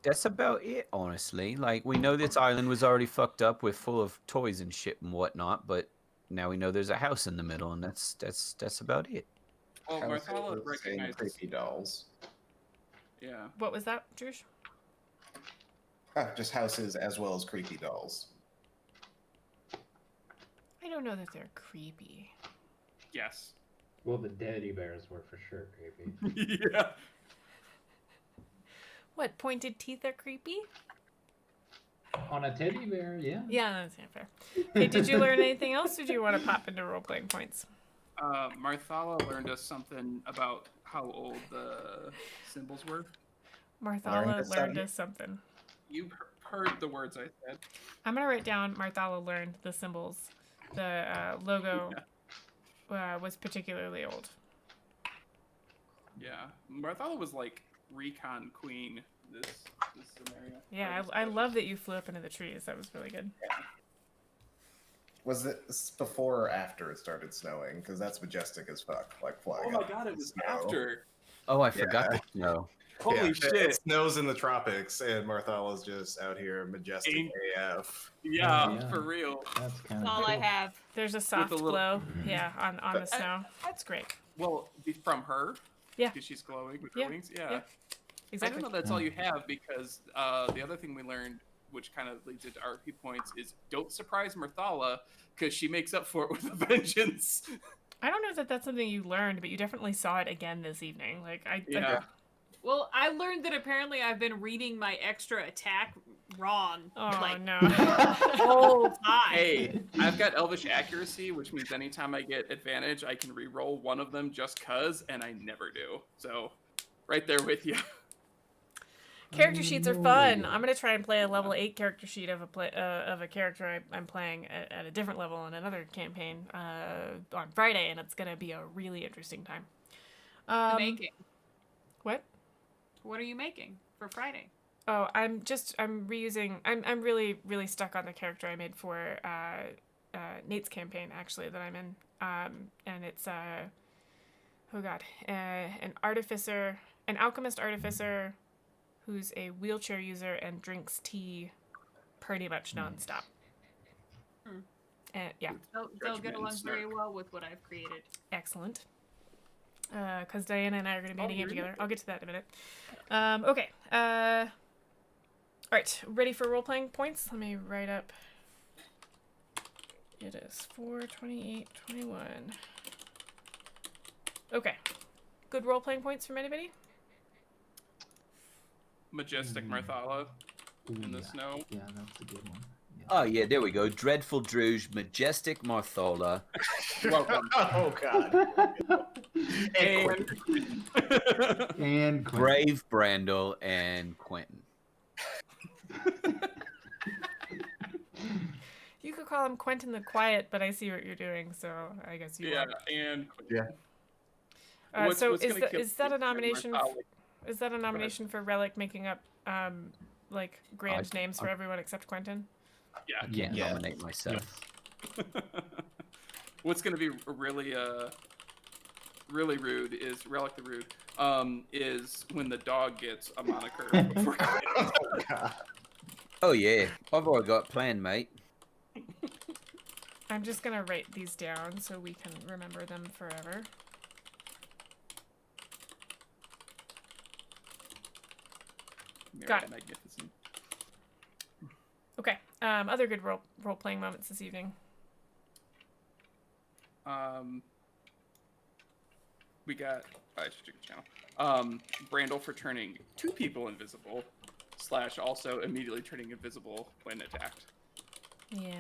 That's about it, honestly. Like, we know this island was already fucked up with full of toys and shit and whatnot, but now we know there's a house in the middle, and that's about it. Well, Houses Marthala and recognizes. creepy dolls. Yeah. What was that, Drush? Just houses as well as creepy dolls. I don't know that they're creepy. Yes. Well, the teddy bears were for sure creepy. Yeah. What, pointed teeth are creepy? On a teddy bear, yeah. Yeah, that's not fair. Okay, did you learn anything else, or do you want to pop into role-playing points? Marthala learned us something about how old the symbols were. Marthala learned us something. You heard the words I said. I'm going to write down Marthala learned the symbols. The logo was particularly old. Yeah. Marthala was like recon queen this scenario. Yeah, I love that you flew up into the trees. That was really good. Was this before or after it started snowing? Because that's majestic as fuck. Like flying. Oh my up god, it in was snow. after. Oh, I forgot the snow. Holy It shit. snows in the tropics, and Marthala's just out here majestic Ain't- AF. Yeah, yeah. for real. That's kind That's of all I have. There's a soft little- glow, on the snow. That's great. Well, from her. Yeah. Because she's glowing with Yeah, her wings. Yeah. yeah. Exactly. I don't know that's all you have, because the other thing we learned, which kind of leads into RP points, is don't surprise Marthala, because she makes up for it with a vengeance. I don't know that that's something you learned, but you definitely saw it again this evening. Like Yeah. Well, I learned that apparently I've been reading my extra attack wrong. Oh like, no. whole time. Hey, I've got Elvish Accuracy, which means anytime I get advantage, I can re-roll one of them just cuz, and I never do. So, right there with you. Character sheets are fun. I'm gonna try and play a level 8 character sheet of a character I'm playing at a different level in another campaign on Friday, and it's gonna be a really interesting time. Making. What? What are you making for Friday? Oh, I'm reusing. I'm really stuck on the character I made for Nate's campaign, actually, that I'm in. And it's an artificer, an alchemist artificer, who's a wheelchair user and drinks tea pretty much nonstop. And yeah, They'll get along very well with what I've created. excellent. Because Diana and I are going to be meeting it together. I'll get to that in a minute. Okay. All right. Ready for role-playing points? Let me write up. It is 4, 28, 21. Okay. Good role-playing points from anybody? Majestic Marthala in the snow. Yeah, that's a good one. Yeah. Oh, yeah, there we go. Dreadful Druge, Majestic Marthala. Welcome. Oh god. And And Quentin. Brave Brandel and Quentin. You could call him Quentin the Quiet, but I see what you're doing, so I guess you yeah, are. and Yeah. So what's gonna kill is that a Marthala- nomination? Is that a nomination for Relic making up like grand names for everyone except Quentin? Yeah. I can't Yeah. nominate myself. What's gonna be really really rude is Relic the Rude. Is when the dog gets a moniker before Oh god. Oh, yeah. I've already got planned, mate. I'm just gonna write these down so we can remember them forever. Got it. Magnificent. Okay. Other good role playing moments this evening. we got I should check the channel. Brandel for turning 2 people invisible, / also immediately turning invisible when attacked. Yeah.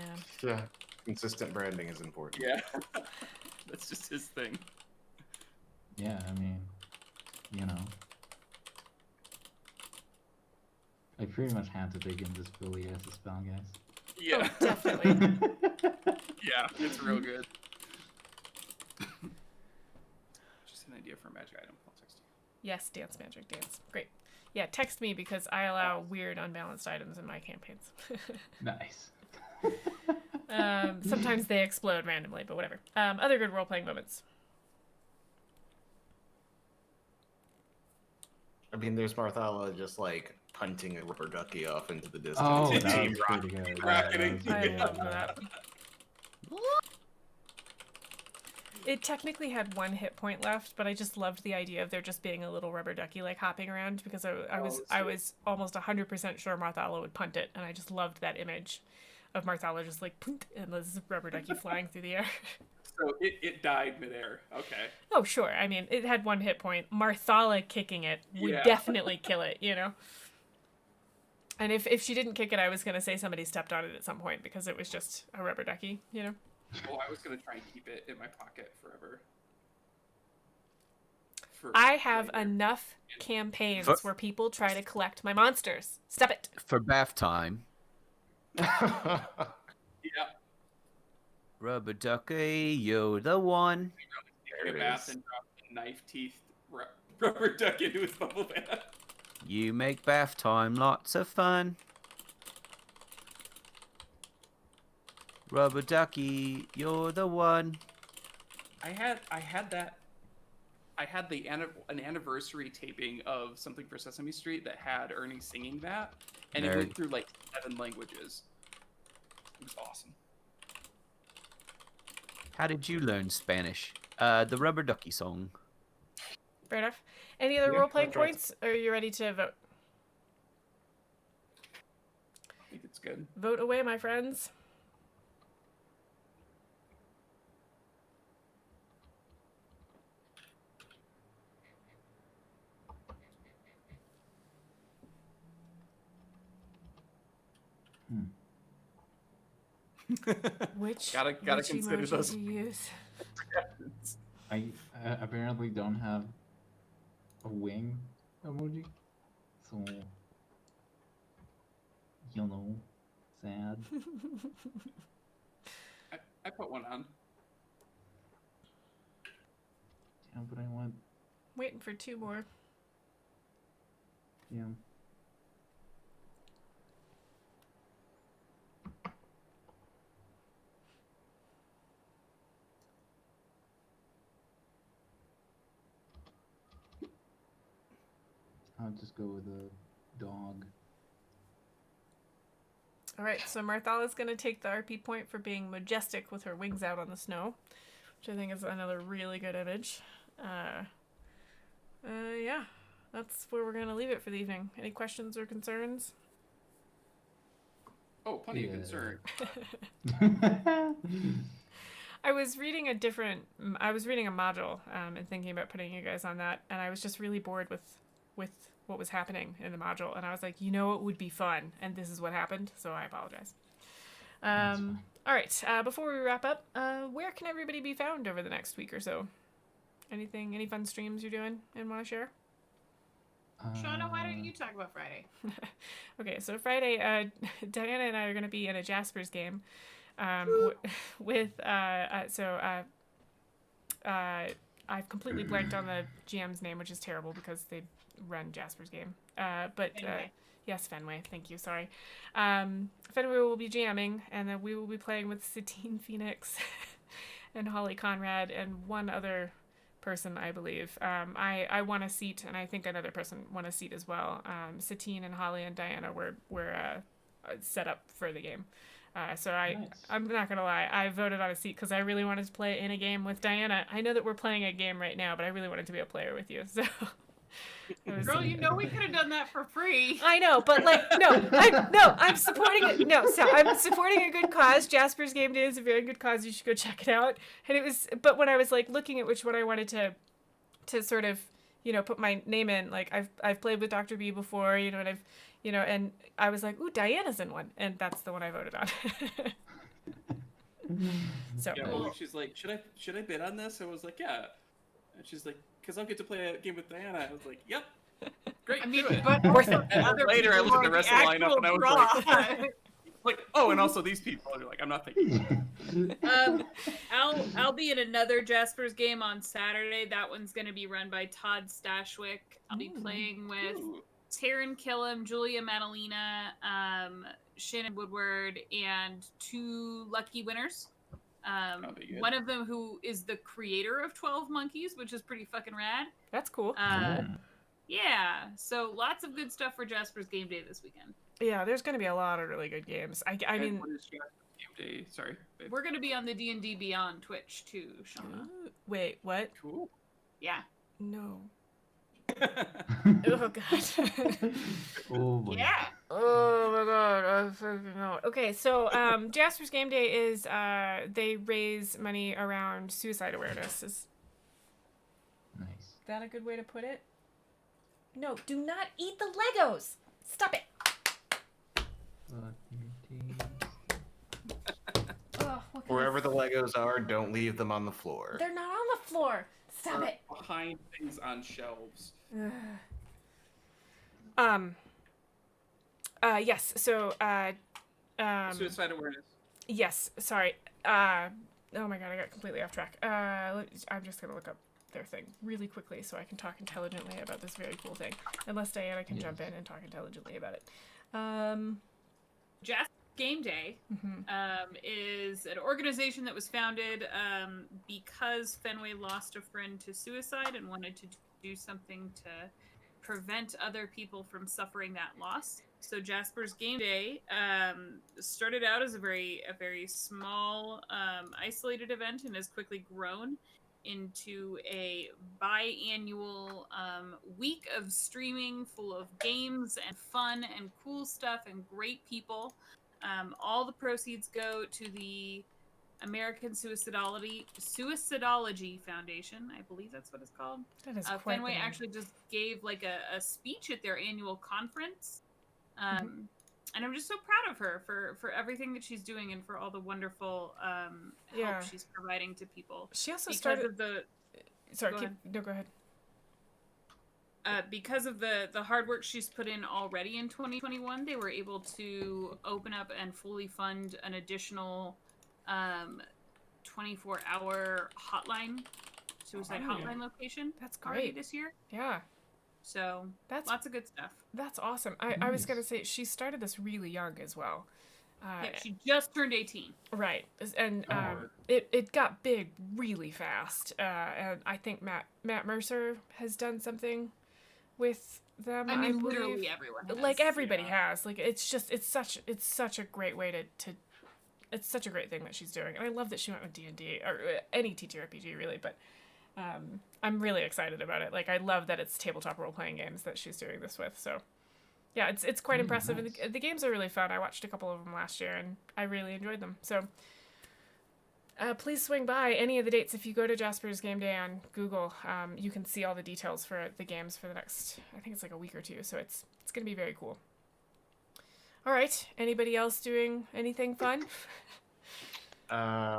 Yeah. Consistent branding is important. Yeah, that's just his thing. Yeah, I mean, you know. I pretty much had to take invisibility as a spell, guys. Yeah, Oh, definitely. yeah, it's real good. Just an idea for a magic item. I'll text you. Yes, dance magic, dance. Great. Yeah, text me because I allow weird, unbalanced items in my campaigns. Nice. Sometimes they explode randomly, but whatever. Other good role-playing moments. I mean, there's Marthala just like punting a rubber ducky off into the distance. Oh, and that she was rock- pretty good. Rocketing. Yeah, I that love was that. It technically had 1 hit point left, but I just loved the idea of there just being a little rubber ducky like hopping around because I was almost 100% sure Marthala would punt it, and I just loved that image of Marthala just like punt and this rubber ducky flying through the air. So it died midair. Okay. Oh sure, I mean it had 1 hit point. Marthala kicking it would Yeah. definitely kill it, you know. And if she didn't kick it, I was gonna say somebody stepped on it at some point because it was just a rubber ducky, you know. Well, I was gonna try and keep it in my pocket forever. I have later. enough campaigns For- where people try to collect my monsters. Stop it. For bath time, Yeah. rubber ducky, you're the one. Take There a it bath is. and drop the knife teeth rubber duck into his bubble bath. You make bath time lots of fun. Rubber ducky, you're the one. I had that. I had an anniversary taping of Something for Sesame Street that had Ernie singing that, and it Nerd. went through like 7 languages. It was awesome. How did you learn Spanish? The rubber ducky song. Fair enough. Any other Yeah, role-playing that's right. points? Or are you ready to vote? I think it's good. Vote away, my friends. Which Gotta which consider emoji those. do you use? I apparently don't have a wing emoji, so you know, sad. I put one on. Yeah, but I want, Waiting for 2 more. yeah. I'll just go with a dog. All right, so Marthala's going to take the RP point for being majestic with her wings out on the snow, which I think is another really good image. Yeah, that's where we're going to leave it for the evening. Any questions or concerns? Oh, plenty of Yeah. concern. I was reading a module and thinking about putting you guys on that, and I was just really bored with what was happening in the module, and I was like, you know, it would be fun, and this is what happened, so I apologize. That's fine. All right, before we wrap up, where can everybody be found over the next week or so? Any fun streams you're doing and want to share? Shauna, why don't you talk about Friday? Okay, so Friday, Diana and I are going to be in a Jaspers game I've completely blanked on the GM's name, which is terrible because they run Jasper's game. Fenway. Yes, Fenway. Thank you. Sorry. Fenway will be jamming, and then we will be playing with Satine Phoenix and Holly Conrad and one other person, I believe. I won a seat, and I think another person won a seat as well. Satine and Holly and Diana were set up for the game. So Nice. I'm not gonna lie, I voted on a seat because I really wanted to play in a game with Diana. I know that we're playing a game right now, but I really wanted to be a player with you. So, it was- Girl, you know we could have done that for free. I know, but like, I'm supporting it. No, so I'm supporting a good cause. Jasper's Game Day is a very good cause. You should go check it out. And but when I was like looking at which one I wanted to to sort of, put my name in. Like I've played with Dr. B before, and and I was like, ooh, Diana's in one, and that's the one I voted on. So Yeah, well, she's like, should I bid on this? I was like, yeah. And she's like, because I'll get to play a game with Diana. I was like, yep. Great. I mean, do it. but Worth it. And then later I looked at the rest of the lineup and I was like, like, oh, and also these people. You're like, I'm not thinking. I'll be in another Jasper's game on Saturday. That one's going to be run by Todd Stashwick. I'll be playing with Taryn Killam, Julia Madalena, Shannon Woodward, and 2 lucky winners. One of them who is the creator of 12 Monkeys, which is pretty fucking rad. that's cool. Yeah, so lots of good stuff for Jasper's game day this weekend. Yeah, there's going to be a lot of really good games. I mean, What is Jasper's game day? Sorry. Babe. We're going to be on the D&D Beyond Twitch too, Shauna. wait, what? Cool. Yeah. No. Oh god. Oh my. Yeah. Oh my god, I freaking know. Okay, so Jasper's Game Day is they raise money around suicide awareness. Is Nice. that a good way to put it? No, do not eat the Legos. Stop it. Oh, what can I Wherever the Legos are, don't leave them on the floor. They're not on the floor. Stop Or it. behind things on shelves. Yes. So Suicide awareness. yes. Sorry. Oh my god, I got completely off track. I'm just gonna look up their thing really quickly so I can talk intelligently about this very cool thing. Unless Diana can jump in and talk intelligently about it. Jasper's Game Day is an organization that was founded because Fenway lost a friend to suicide and wanted to do something to prevent other people from suffering that loss. So Jasper's Game Day started out as a very small, isolated event and has quickly grown into a biannual week of streaming full of games and fun and cool stuff and great people. All the proceeds go to the American Suicidology Foundation. I believe that's what it's called. That is quite Fenway the name. actually just gave like a speech at their annual conference. And I'm just so proud of her for everything that she's doing and for all the wonderful help she's providing to people. She also Because started. of the Sorry, Go go ahead. because of the hard work she's put in already in 2021, they were able to open up and fully fund an additional 24-hour suicide hotline location. That's already great. this year. Yeah, So that's lots of good stuff. That's awesome. I was gonna say she started this really young as well. Yeah, she just turned 18. Right, and it got big really fast. And I think Matt Mercer has done something with them. I mean, believe. literally everyone has. Like everybody has. Like it's such a great way to it's such a great thing that she's doing, and I love that she went with D&D or any TTRPG really. But I'm really excited about it. Like I love that it's tabletop role playing games that she's doing this with. So yeah, it's quite impressive, nice. and the games are really fun. I watched a couple of them last year, and I really enjoyed them. So please swing by any of the dates. If you go to Jasper's Game Day on Google, you can see all the details for the games for the next, I think it's like a week or two. So it's going to be very cool. All right. Anybody else doing anything fun? I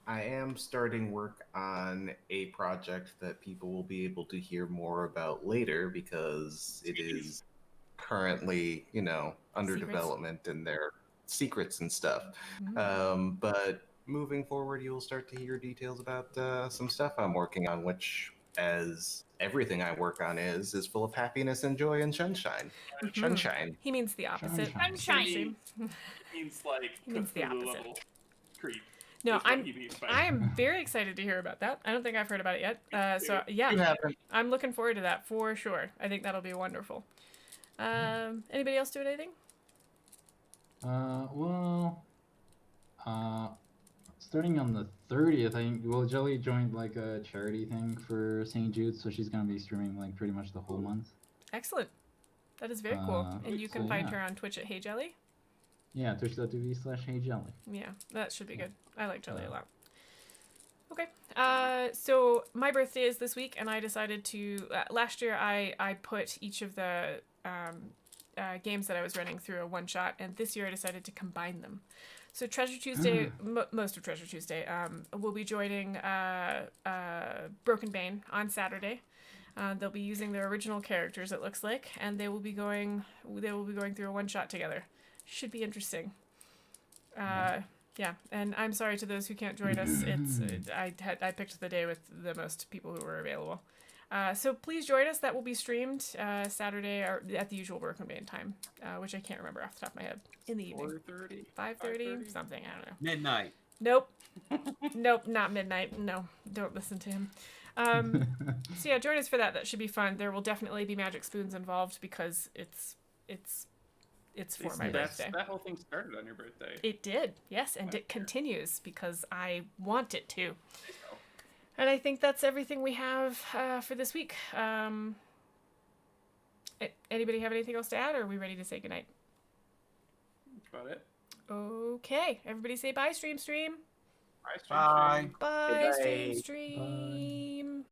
am starting work on a project that people will be able to hear more about later because it is currently, under Secrets? development and their secrets and stuff. But moving forward, you'll start to hear details about some stuff I'm working on, which, as everything I work on is full of happiness and joy and sunshine. Sunshine. He means the opposite. Sunshine. Means like He means the Cthulhu opposite. level creep. No, is what he means by I am very excited to hear about that. I don't think I've heard about it yet. So You yeah, haven't. I'm looking forward to that for sure. I think that'll be wonderful. Anybody else doing anything? Starting on the 30th, I think, well, Jelly joined like a charity thing for St. Jude, so she's gonna be streaming like pretty much the whole month. Excellent. That is very cool. And you can so find yeah. her on Twitch at Hey Jelly. Yeah, twitch.tv/HeyJelly. Yeah, that should be good. I like Jelly a lot. Okay. So my birthday is this week, and I decided to. Last year, I put each of the games that I was running through a one shot, and this year I decided to combine them. So Treasure Tuesday, most of Treasure Tuesday, will be joining Broken Bane on Saturday. They'll be using their original characters, it looks like, and they will be going through a one shot together. Should be interesting. Yeah, and I'm sorry to those who can't join us. I picked the day with the most people who were available. So please join us. That will be streamed Saturday or at the usual Broken Bane time, which I can't remember off the top of my head. In the evening. 4:30? 5:30? Something, I don't know. Midnight. Nope. Nope, not midnight. No, don't listen to him. So yeah, join us for that. That should be fun. There will definitely be magic spoons involved because it's for my birthday. That whole thing started on your birthday. It did, yes, and it continues because I want it to. And I think that's everything we have for this week. Anybody have anything else to add, or are we ready to say goodnight? That's about it. Okay, everybody say bye, stream. Bye. Bye. Bye, Good night. stream.